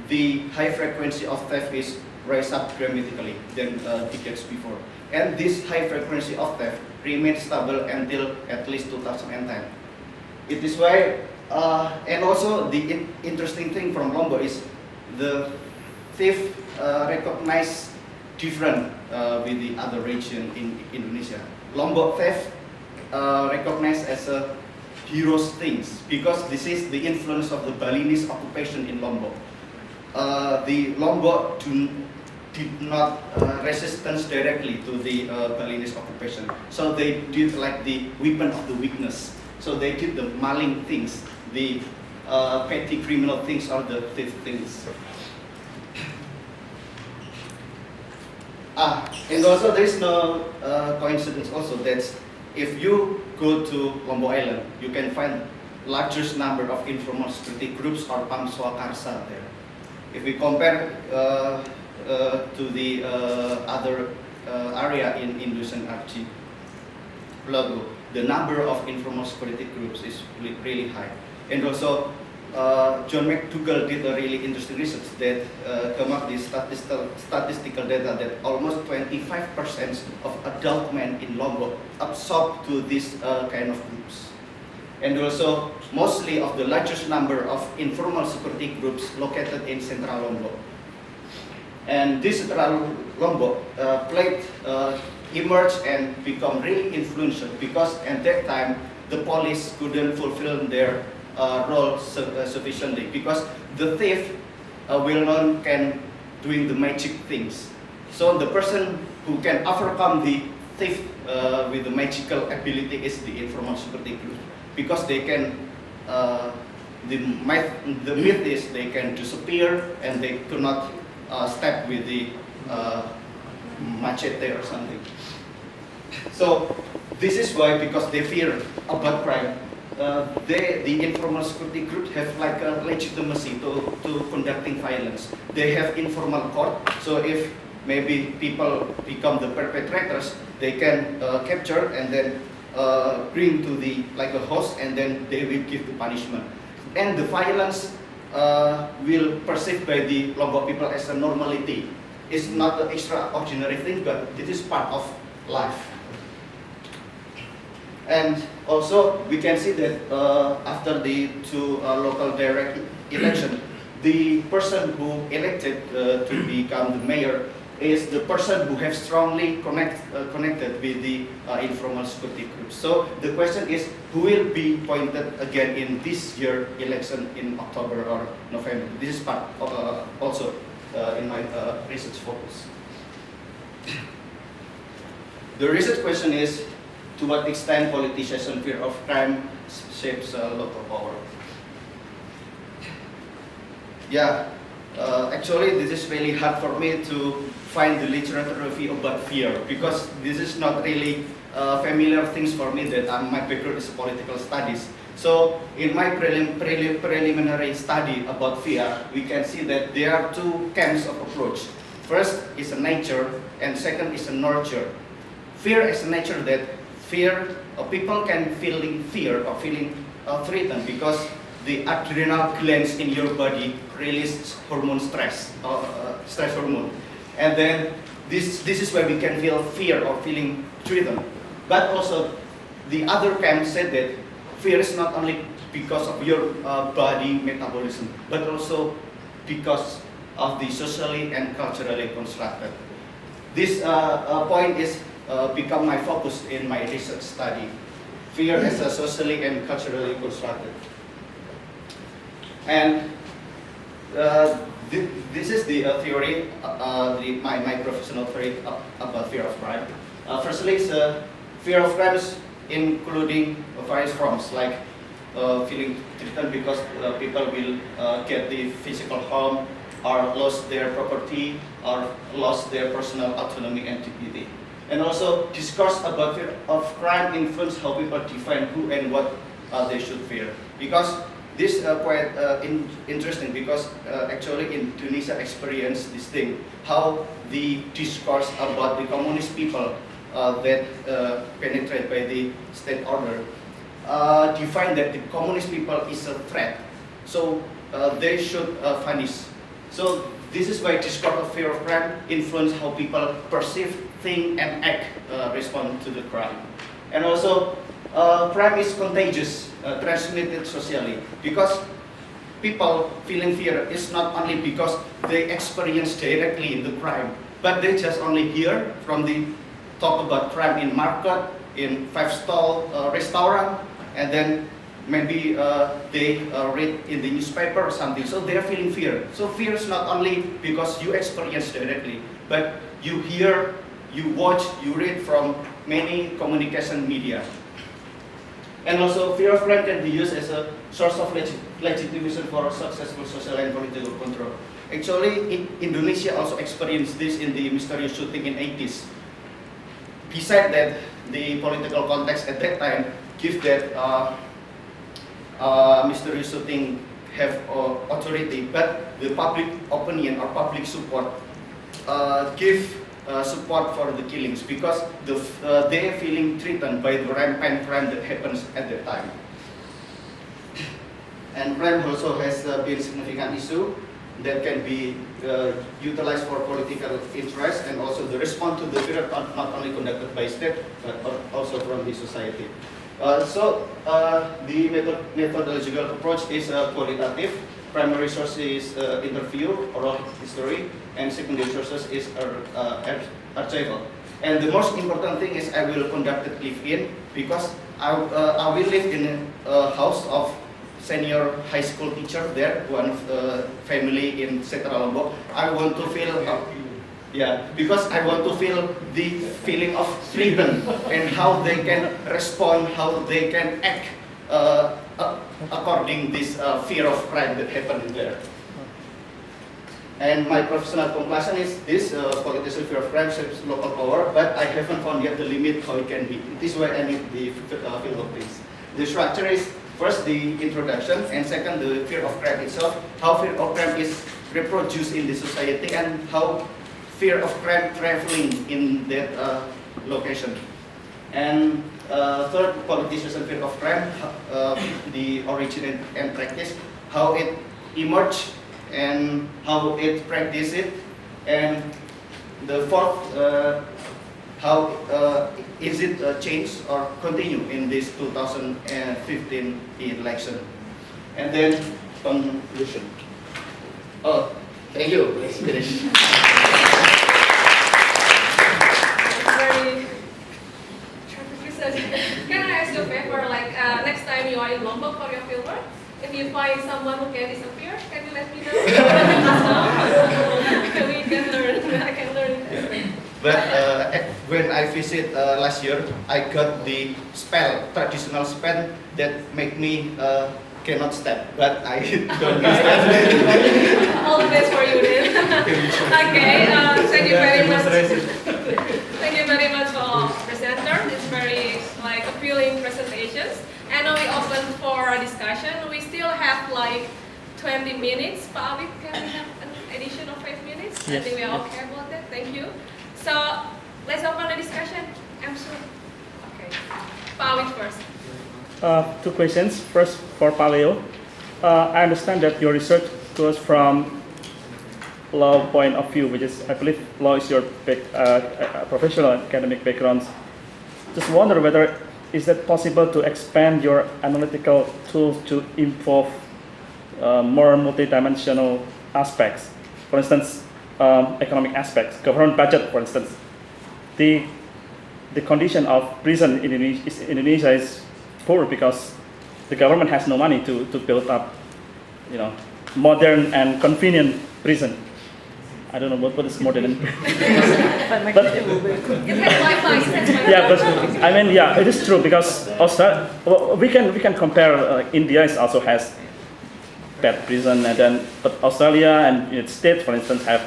the high frequency of theft is raised up dramatically than decades before. And this high frequency of theft remained stable until at least 2010. It is why, and also the interesting thing from Lombok is the thief recognized different with the other region in Indonesia. Lombok theft recognized as a hero's things because this is the influence of the Balinese occupation in Lombok. The Lombok did not resistance directly to the Balinese occupation, so they did like the weapon of the weakness. So they did the maling things, the petty criminal things, or the thief things. And also there is no coincidence also that if you go to Lombok Island, you can find largest number of informal security groups or Pamswakarsa there. If we compare to the other area in Indonesian archipelago, the number of informal security groups is really high. And also, John McDougall did a really interesting research that came up with statistical data that almost 25% of adult men in Lombok absorbed to this kind of groups. And also, mostly of the largest number of informal security groups located in Central Lombok. And this Central Lombok emerged and become really influential because at that time the police couldn't fulfill their role sufficiently because the thief well known can doing the magic things. So the person who can overcome the thief with the magical ability is the informal security group because they can. The myth is they can disappear and they do not stab with the machete or something. So this is why, because they fear about crime, the informal security group have like a legitimacy to conducting violence. They have informal court, so if maybe people become the perpetrators, they can capture and then bring to the like a host, and then they will give the punishment. And the violence will perceived by the Lombok people as a normality. It's not an extraordinary thing, but it is part of life. And also, we can see that after the two local direct election, the person who elected to become the mayor is the person who has strongly connected with the informal security groups. So the question is, who will be appointed again in this year election in October or November? This is part of, also in my research focus. The research question is, to what extent politicization fear of crime shapes local power? Yeah, actually this is really hard for me to find the literature review about fear because this is not really familiar things for me that my background is political studies. So in my preliminary study about fear, we can see that there are two camps of approach. First is a nature, and second is a nurture. Fear is a nature that people can feeling fear or feeling threatened because the adrenal glands in your body release hormone stress hormone, and then this is where we can feel fear or feeling threatened. But also, the other camp said that fear is not only because of your body metabolism, but also because of the socially and culturally constructed. This point is become my focus in my research study. Fear as a socially and culturally constructed. And this is the theory, my professional theory about fear of crime. Firstly, fear of crimes including various forms, like feeling threatened because people will get the physical harm, or lost their property, or lost their personal autonomy and dignity. And also, discourse about fear of crime influence how people define who and what they should fear. Because this quite interesting, because actually Indonesia experienced this thing, how the discourse about the communist people that penetrate by the state order define that the communist people is a threat, so they should punish. So this is why discourse of fear of crime influence how people perceive, think, and act, respond to the crime. And also, crime is contagious, transmitted socially, because people feeling fear is not only because they experience directly in the crime, but they just only hear from the talk about crime in market, in five-star restaurant, and then maybe they read in the newspaper or something, so they are feeling fear. So fear is not only because you experience directly, but you hear, you watch, you read from many communication media. And also, fear of crime can be used as a source of legitimation for successful social and political control. Actually, Indonesia also experienced this in the mysterious shooting in 80s. Besides that, the political context at that time gives that mysterious shooting have authority, but the public opinion or public support give support for the killings, because they are feeling threatened by the rampant crime that happens at that time. And crime also has been a significant issue that can be utilized for political interest, and also the response to the fear not only conducted by state but also from the society. The methodological approach is qualitative. Primary source is interview, oral history, and secondary sources is archival. And the most important thing is I will conduct it live-in, because I will live in a house of senior high school teacher there, one family in Central Lombok. I want to feel, because I want to feel the feeling of freedom and how they can respond, how they can act according this fear of crime that happened there. And my professional conclusion is this: political fear of crime shapes local power, but I haven't found yet the limit how it can be. This is why I need the field of things. The structure is first the introduction, and second the fear of crime itself, how fear of crime is reproduced in the society, and how fear of crime traveling in that location. And third, politicians and fear of crime, the origin and practice, how it emerged and how it practiced it, and the fourth, how is it changed or continue in this 2015 election. And then conclusion. Oh, thank you. Let's finish. Very traffic research. Can I ask you a favor? Like next time you are in Lombok for your fieldwork, if you find someone who can disappear, can you let me know? We can learn. I can learn. But when I visit last year, I got the spell, traditional spell that make me cannot step, but I don't use that. All the best for you then. Okay, thank you very much. Thank you very much for our presenter. It's very appealing presentations. And now we open for a discussion. We still have 20 minutes. Pak Abid, can we have additional 5 minutes? I Yes, think we are yes. okay about that. Thank you. So let's open the discussion. I'm sure. Okay. Pawit first. Two questions. First, for Paleo. I understand that your research goes from law point of view, which is, I believe, law is your professional academic background. Just wonder whether is that possible to expand your analytical tools to involve more multidimensional aspects. For instance, economic aspects, government budget, for instance. The condition of prison in Indonesia is poor because the government has no money to build up, modern and convenient prison. I don't know what is modern. It has Wi-Fi. Yeah, but I mean, yeah, it is true because also we can compare. India also has bad prison, and then but Australia and United States, for instance, have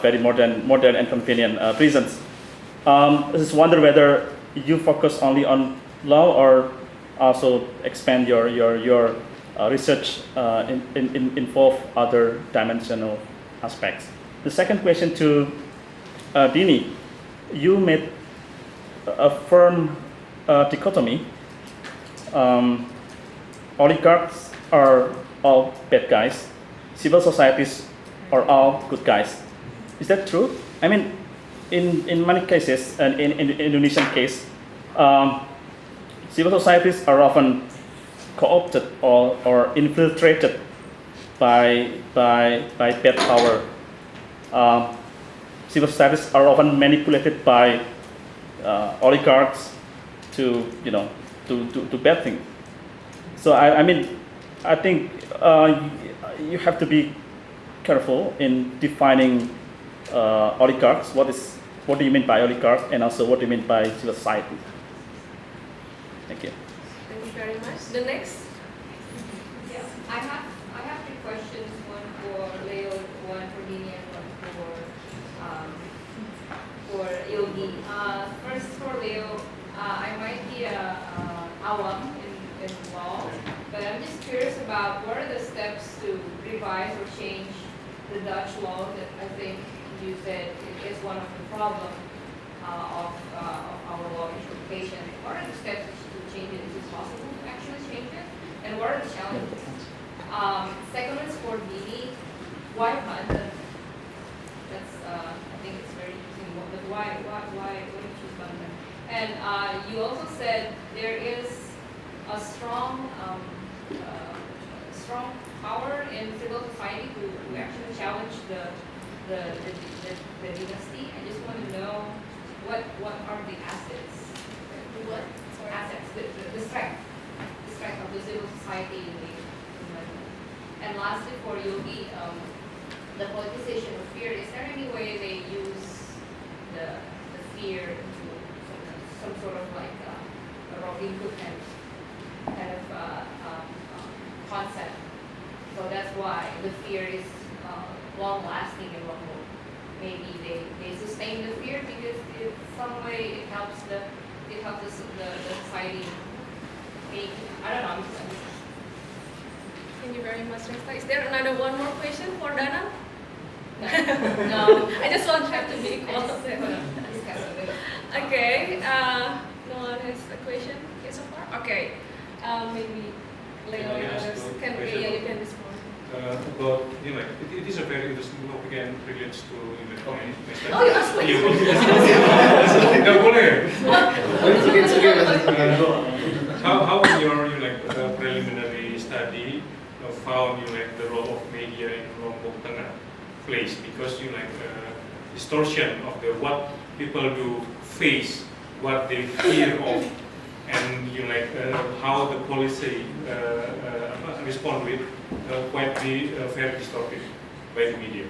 very modern and convenient prisons. I just wonder whether you focus only on law or also expand your research involve other dimensional aspects. The second question to Dini, you made a firm dichotomy. Oligarchs are all bad guys. Civil societies are all good guys. Is that true? I mean, in many cases, and in Indonesian case, civil societies are often co-opted or infiltrated by bad power. Civil societies are often manipulated by oligarchs to bad things. So I think you have to be careful in defining oligarchs. What do you mean by oligarch, and also what do you mean by civil society? Thank you. Thank you very much. The next. Yeah, I have three questions. One for Leo, one for Dini, and one for Yogi. First for Leo, I might be a awam in law, but I'm just curious about what are the steps to revise or change the Dutch law that I think you said is one of the problems of our law interpretation. What are the steps to change it? Is it possible to actually change it? And what are the challenges? Second one is for Dini. Why Banten? That's I think it's very interesting. But why you choose Banten? And you also said there is a strong power in civil society to actually challenge the dynasty. I just want to know what are the assets? What assets? The strength of the civil society in the and lastly for Yogi, the politicization of fear. Is there any way they use the fear into some sort of like a Robin Hood kind of concept? So that's why the fear is long lasting in Lombok. Maybe they sustain the fear because in some way it helps the society. Maybe, I don't know. Thank you very much, Resta. Is there another one more question for Danang? No. I just want her to be equal. Okay. No one has a question so far. Okay. Maybe later Can I ask others a can question? you can respond. About it is a very interesting topic and relates to Oh, you asked me. Tidak boleh. It's okay. How your preliminary study found the role of media in Lombok Tengah plays, because distortion of what people do face, what they fear of, and how the policy respond with quite be very distorted by the media.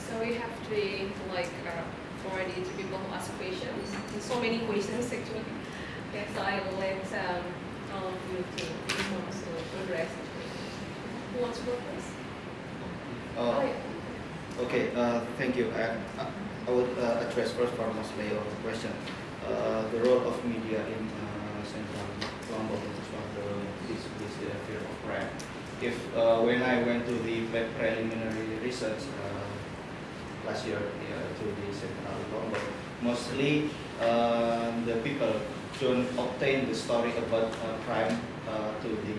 So we have to already to people who ask questions. So many questions actually. Okay, so I will let all of you to respond to address the questions. Who wants to go first? Yeah. Okay, thank you. I would address first for Mas Leo question. The role of media in Central Lombok is the fear of crime. if when I went to the preliminary research last year to the Central Lombok, mostly the people don't obtain the story about crime to the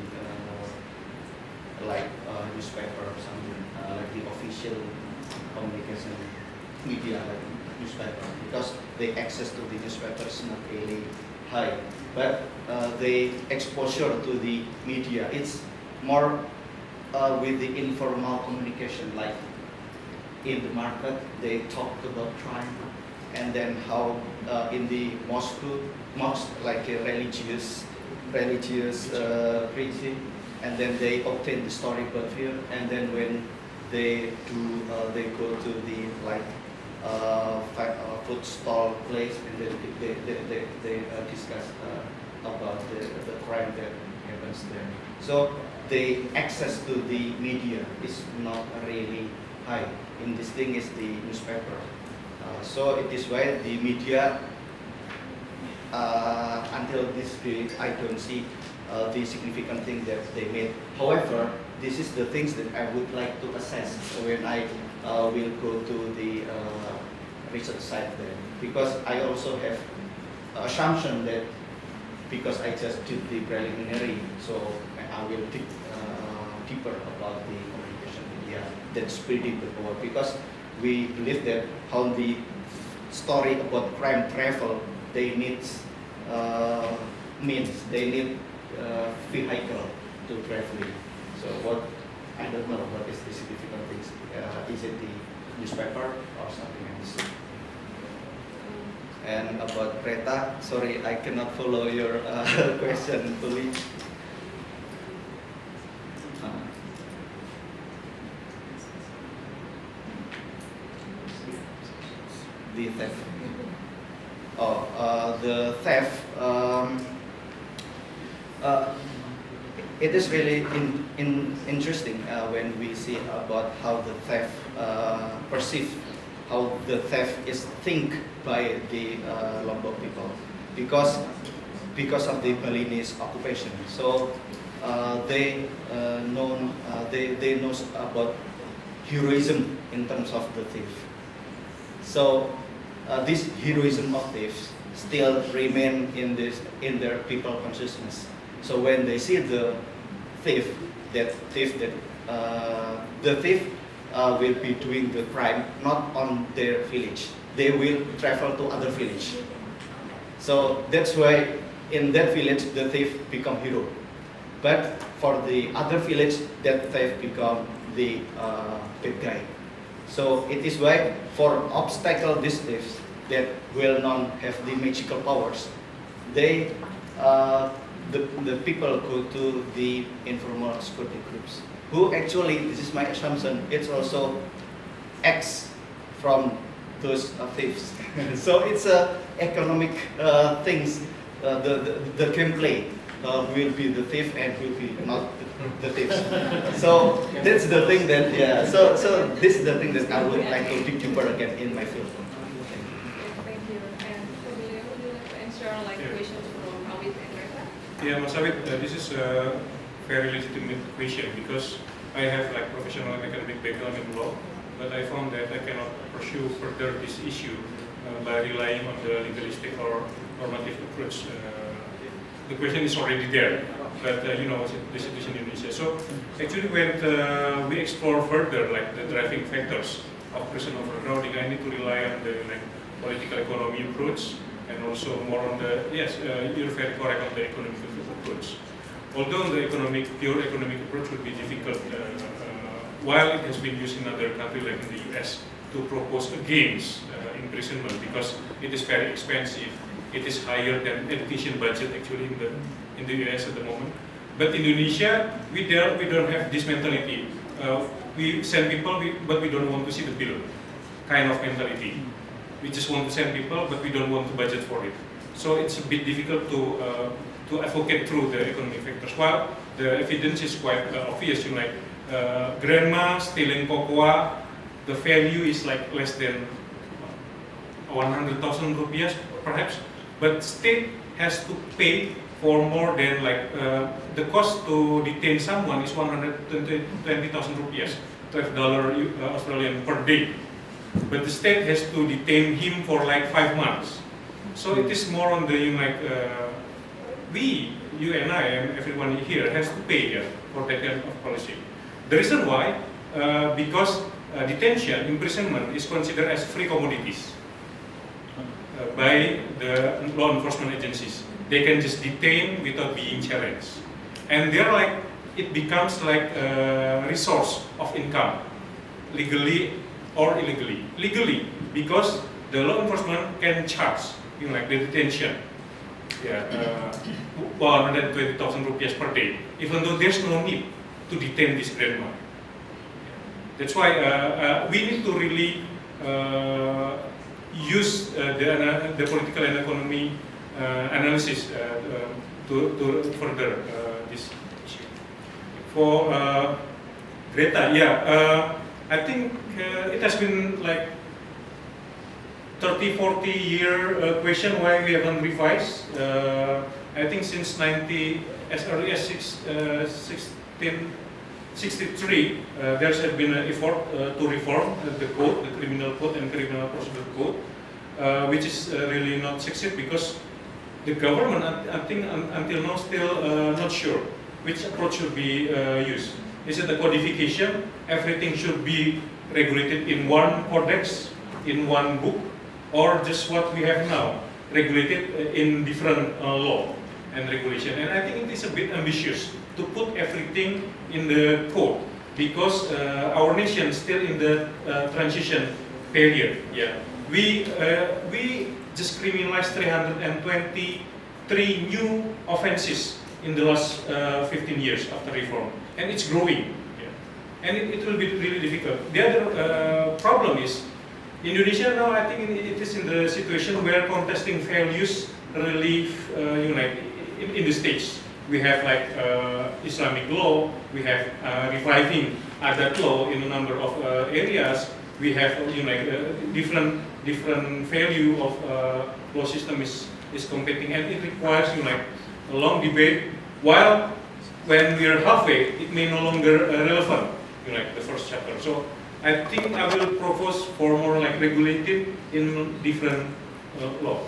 like newspaper or something, like the official communication media like newspaper, because the access to the newspaper is not really high. But the exposure to the media, it's more with the informal communication, like in the market they talk about crime, and then how in the mosque like a religious preaching, and then they obtain the story about fear, and then when they go to the like food stall place, and then they discuss about the crime that happens there. So the access to the media is not really high. In this thing is the newspaper. So it is why the media until this day I don't see the significant thing that they made. However, this is the things that I would like to assess when I will go to the research site there, because I also have assumption that because I just did the preliminary, so I will dig deeper about the communication media that's spreading the power, because we believe that how the story about crime travel, they need means, they need vehicle to traveling. So what, I don't know what is the significant things. Is it the newspaper or something else? And about Preta, sorry, I cannot follow your question fully. The theft. The theft. It is really interesting when we see about how the theft perceived, how the theft is think by the Lombok people, because of the Balinese occupation. So they know about heroism in terms of the thief. So this heroism of thieves still remain in their people consciousness. So when they see the thief will be doing the crime not on their village, they will travel to other village. So that's why in that village the thief become hero, but for the other village that thief become the bad guy. So it is why for obstacle these thieves that will not have the magical powers, they the people go to the informal security groups, who actually, this is my assumption, it's also X from those thieves. So it's economic things. The gameplay will be the thief and will be not the thieves. So that's the thing that, yeah. So this is the thing that I would like to dig deeper again in my field. Thank you. And for Leo, would you like to answer questions from Awit and Reza? Yeah, Mas Awit, this is a very legitimate question, because I have like professional academic background in law, but I found that I cannot pursue further this issue by relying on the legalistic or normative approach. The question is already there, but you know the situation in Indonesia. So actually, when we explore further like the driving factors of prison overcrowding, I need to rely on the political economy approach, and also more on the, yes, you're very correct on the economic approach. Although the pure economic approach would be difficult, while it has been used in other countries like in the US to propose against imprisonment, because it is very expensive. It is higher than education budget actually in the US at the moment. But in Indonesia, we don't have this mentality. We send people, but we don't want to see the bill kind of mentality. We just want to send people, but we don't want to budget for it. So it's a bit difficult to advocate through the economic factors. While the evidence is quite obvious, you know, like grandma stealing cocoa, the value is like less than 100,000 rupiah perhaps, but state has to pay for more than like the cost to detain someone is 120,000 rupiahs, $12 Australian per day. But the state has to detain him for like 5 months. So it is more on the you and I and everyone here has to pay for that kind of policy. The reason why, because detention, imprisonment is considered as free commodities by the law enforcement agencies. They can just detain without being challenged. And they're like, it becomes like a resource of income, legally or illegally. Legally, because the law enforcement can charge, like the detention, 120,000 rupiahs per day, even though there's no need to detain this grandma. That's why we need to really use the political and economy analysis to further this issue. For Greta, I think it has been like 30-40 year question why we haven't revised. I think since as early as 1663, there has been an effort to reform the code, the criminal code and criminal procedure code, which is really not succeed because the government, I think, until now still not sure which approach should be used. Is it a codification? Everything should be regulated in one codex, in one book, or just what we have now, regulated in different law and regulation. And I think it is a bit ambitious to put everything in the code because our nation is still in the transition period. We just criminalized 323 new offenses in the last 15 years after reform, and it's growing. And it will be really difficult. The other problem is Indonesia now. I think it is in the situation where contesting values really unite in the states. We have like Islamic law. We have reviving adat law in a number of areas. We have different value of law system is competing, and it requires a long debate. While when we are halfway, it may no longer relevant, the first chapter. So I think I will propose for more like regulated in different law.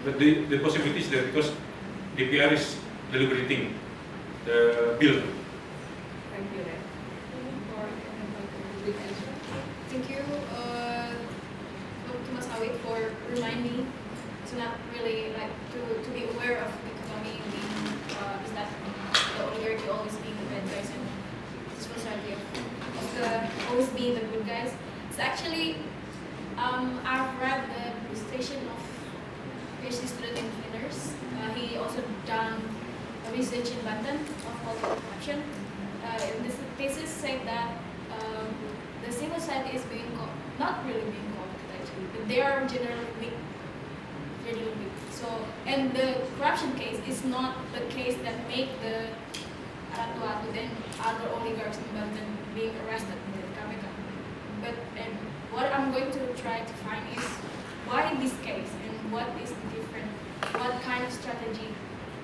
But the possibility is there because DPR is deliberating the bill. Thank you. Thank you, Dr. Masawit, for reminding me to not really like to be aware of the economy being is that the oligarchy always being the bad guys and the society of the always being the good guys. It's actually I've read the presentation of PhD student in Finance. He also done research in Banten of political corruption. This thesis said that the civil society is not really being corrupted actually, but they are generally weak. So, and the corruption case is not the case that make the Ratu and other oligarchs in Banten being arrested by the KPK. But and what I'm going to try to find is why this case and what is different, what kind of strategy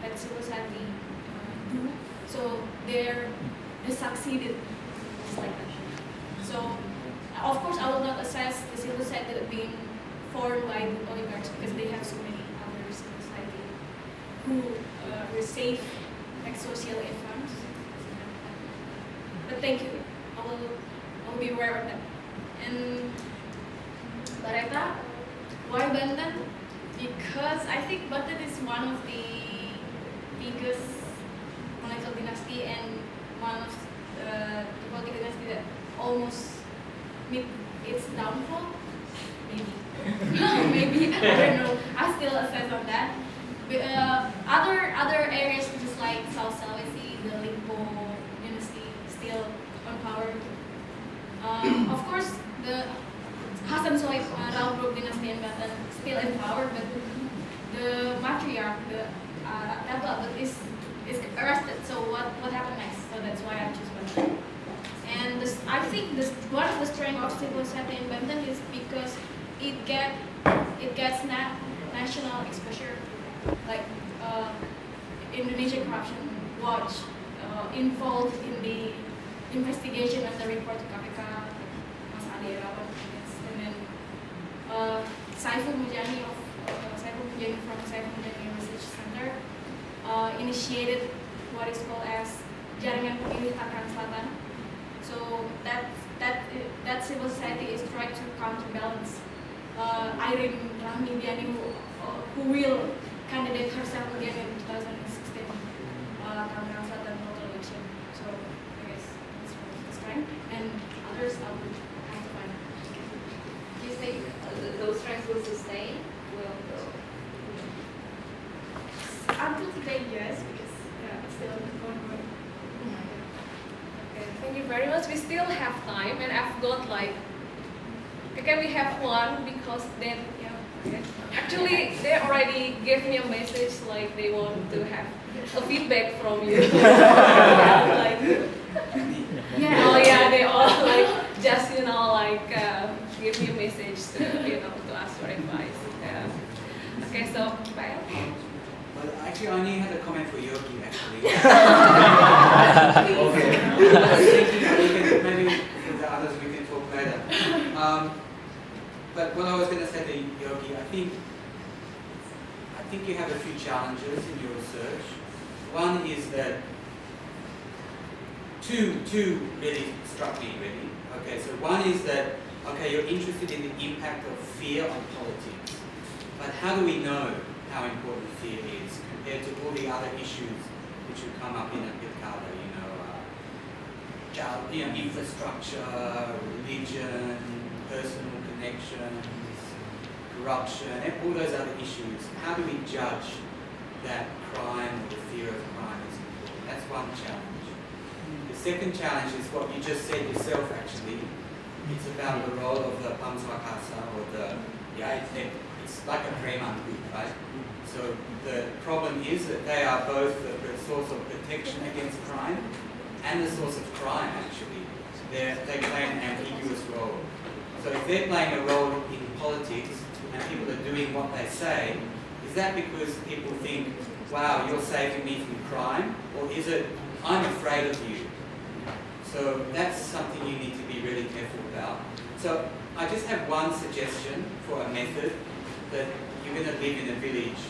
that civil society do. So they succeeded just like that. So of course I will not assess the civil society being formed by the oligarchs because they have so many other civil society who receive like social aid funds. But thank you. I will be aware of that. And Bareta, why Banten? Because I think Banten is one of the biggest political dynasty and one of the political dynasty that almost meet its downfall. Maybe. Maybe. I don't know. I still assess on that. But, other areas just like South Sulawesi, the Leopold dynasty still on power. Of course, the Hasan Soib Roundtable dynasty in Banten still in power, but the matriarch, the Ratu is arrested. So what happened next? So that's why I choose Banten. And I think one of the strengths of civil society in Banten is because it gets national exposure. like Indonesian Corruption Watch involved in the investigation and the report to KPK, Mas Adi Erawan, and then Saiful Mujani from Saiful Mujani Research Center initiated what is called as Jaringan Pemilih Tangerang Selatan. So that civil society is trying to counterbalance Irene Rahmidiani, who will candidate herself again in 2016 Tangerang Selatan local election. So I guess that's the strength, and others I will have to find. Do you think those strengths will sustain? Until today, yes, because it's still ongoing. Okay, thank you very much. We still have time, and I've got like, can we have one, because then, okay. Actually, they already gave me a message like they want to have a feedback from you. Like, oh yeah, they all like just like give me a message to to ask for advice. Okay, so bye. Well, actually, I only had a comment for Yogi, actually. Okay. I was thinking maybe with the others we can talk later. But what I was going to say to Yogi, I think you have a few challenges in your research. One is that two really struck me, really. Okay, so one is that, okay, you're interested in the impact of fear on politics. But how do we know how important fear is compared to all the other issues which would come up in a Pitcada, infrastructure, religion, personal connections, corruption, and all those other issues. How do we judge that crime or the fear of crime is important? That's one challenge. The second challenge is what you just said yourself, actually. It's about the role of the Pamswakasa, or it's like a preman group, right? So the problem is that they are both the source of protection against crime and the source of crime, actually. They play an ambiguous role. So if they're playing a role in politics and people are doing what they say, is that because people think, wow, you're saving me from crime? Or is it, I'm afraid of you? So that's something you need to be really careful about. So I just have one suggestion for a method that you're going to live in a village.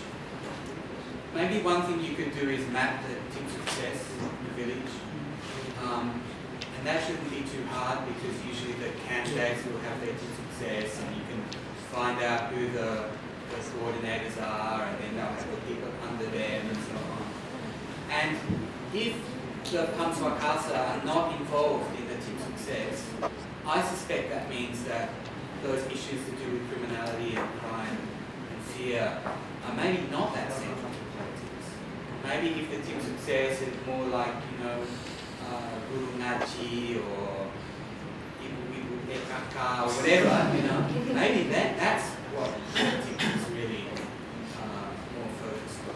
Maybe one thing you could do is map the team success in the village. And that shouldn't be too hard, because usually the candidates will have their team success and you can find out who the coordinators are, and then they'll have the people under them and so on. And if the Pamswakasa are not involved in the team success, I suspect that means that those issues to do with criminality and crime and fear are maybe not that central to politics. Maybe if the team success is more like, Guru Nachi or Ibu Ekaka or whatever, maybe that's what politics is really more focused on.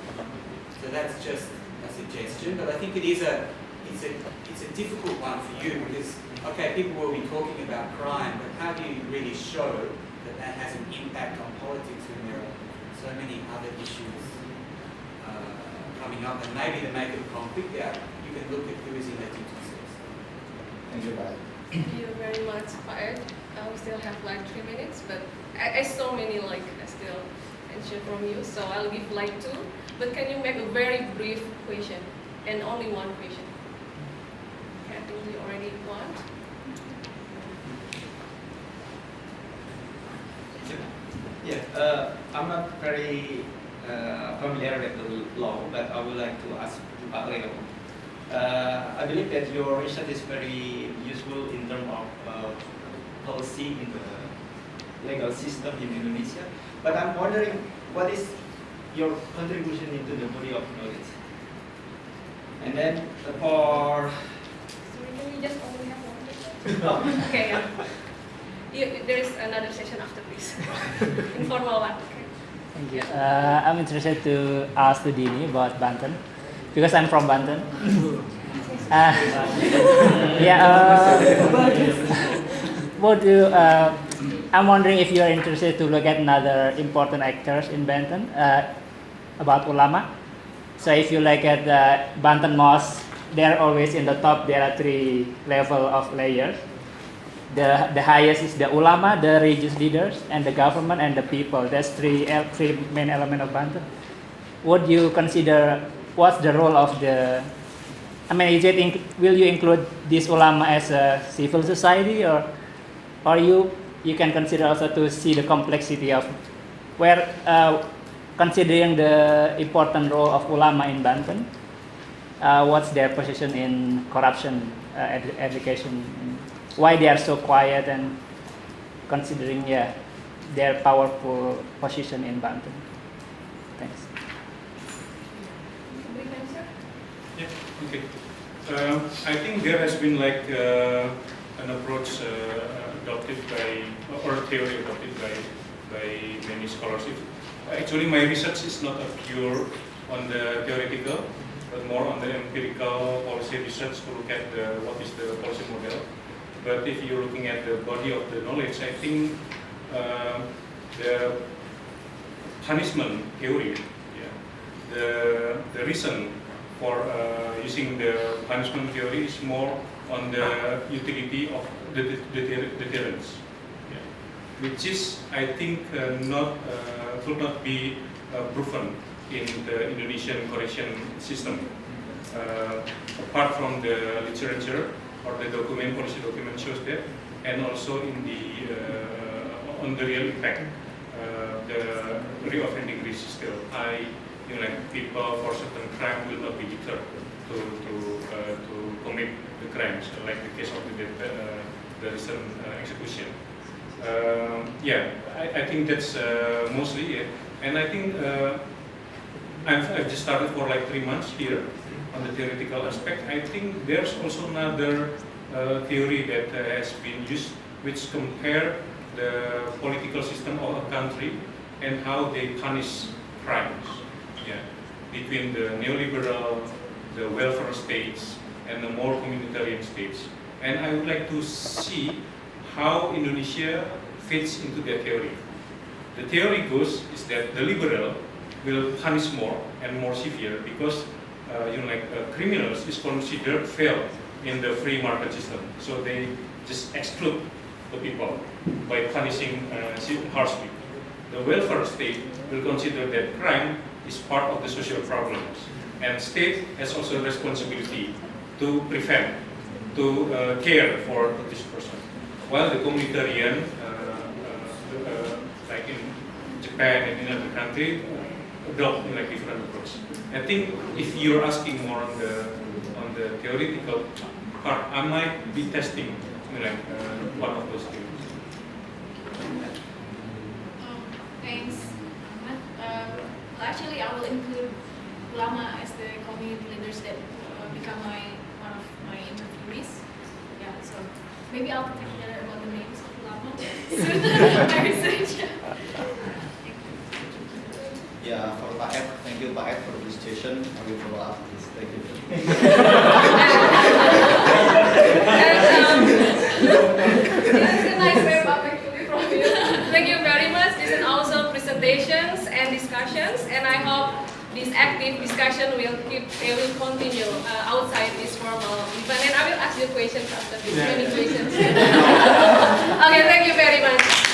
So that's just a suggestion, but I think it's a difficult one for you, because okay, people will be talking about crime, but how do you really show that that has an impact on politics when there are so many other issues coming up? And maybe to make it concrete, you can look at who is in the team success. Thank you, bye. Thank you very much, Pak. We still have like 3 minutes, but I saw many I still answer from you, so I'll give 2. But can you make a very brief question, and only one question? Okay, I think we already want. Yeah, I'm not very familiar with the law, but I would like to ask Pak Leo. I believe that your research is very useful in terms of policy in the legal system in Indonesia. But I'm wondering, what is your contribution into the body of knowledge? And then for... Sorry, can we just only have one question? Okay, there is another session after this. Informal one. Okay. Thank you. I'm interested to ask to Dini about Banten, because I'm from Banten. I'm wondering if you are interested to look at another important actors in Banten. about ulama. So if you look at the Banten mosque, they're always in the top. There are 3 level of layers. The highest is the ulama, the religious leaders, and the government and the people. That's three main elements of Banten. Would you consider what's the role of the? I mean, will you include this ulama as a civil society, or you can consider also to see the complexity of where, considering the important role of ulama in Banten, what's their position in corruption, education, why they are so quiet, and considering their powerful position in Banten. Thanks. Yeah, okay. I think there has been like an approach adopted by, or a theory adopted by many scholars. Actually, my research is not a pure on the theoretical, but more on the empirical policy research to look at what is the policy model. But if you're looking at the body of the knowledge, I think the punishment theory, the reason for using the punishment theory is more on the utility of the deterrence, which is, I think, could not be proven in the Indonesian correction system. Apart from the literature or the policy document shows that, and also in the on the real impact, the reoffending risk is still high. Like people for certain crime will not be deterred to commit the crimes, like the case of the recent execution. I think that's mostly it. And I think I've just started for like 3 months here on the theoretical aspect. I think there's also another theory that has been used, which compare the political system of a country and how they punish crimes. Between the neoliberal, the welfare states, and the more communitarian states. And I would like to see how Indonesia fits into that theory. The theory goes is that the liberal will punish more and more severe because criminals is considered fail in the free market system. So they just exclude the people by punishing harshly. The welfare state will consider that crime is part of the social problems, and state has also a responsibility to prevent, to care for this person. While the communitarian, like in Japan and in other countries, adopt like different approach. I think if you're asking more on the theoretical part, I might be testing one of those things. Thanks. Actually, I will include ulama as the community leaders that become one of my interviewees. Yeah, so maybe I'll take care about the names of ulama soon. My research. Yeah, for Pak Ed, thank you Pak Ed for this session. I will follow up this. Thank you. This is a nice wrap up actually from you. Thank you very much. This is also presentations and discussions, and I hope this active discussion will continue outside this formal event. And I will ask you questions after this. Many questions. Okay, thank you very much.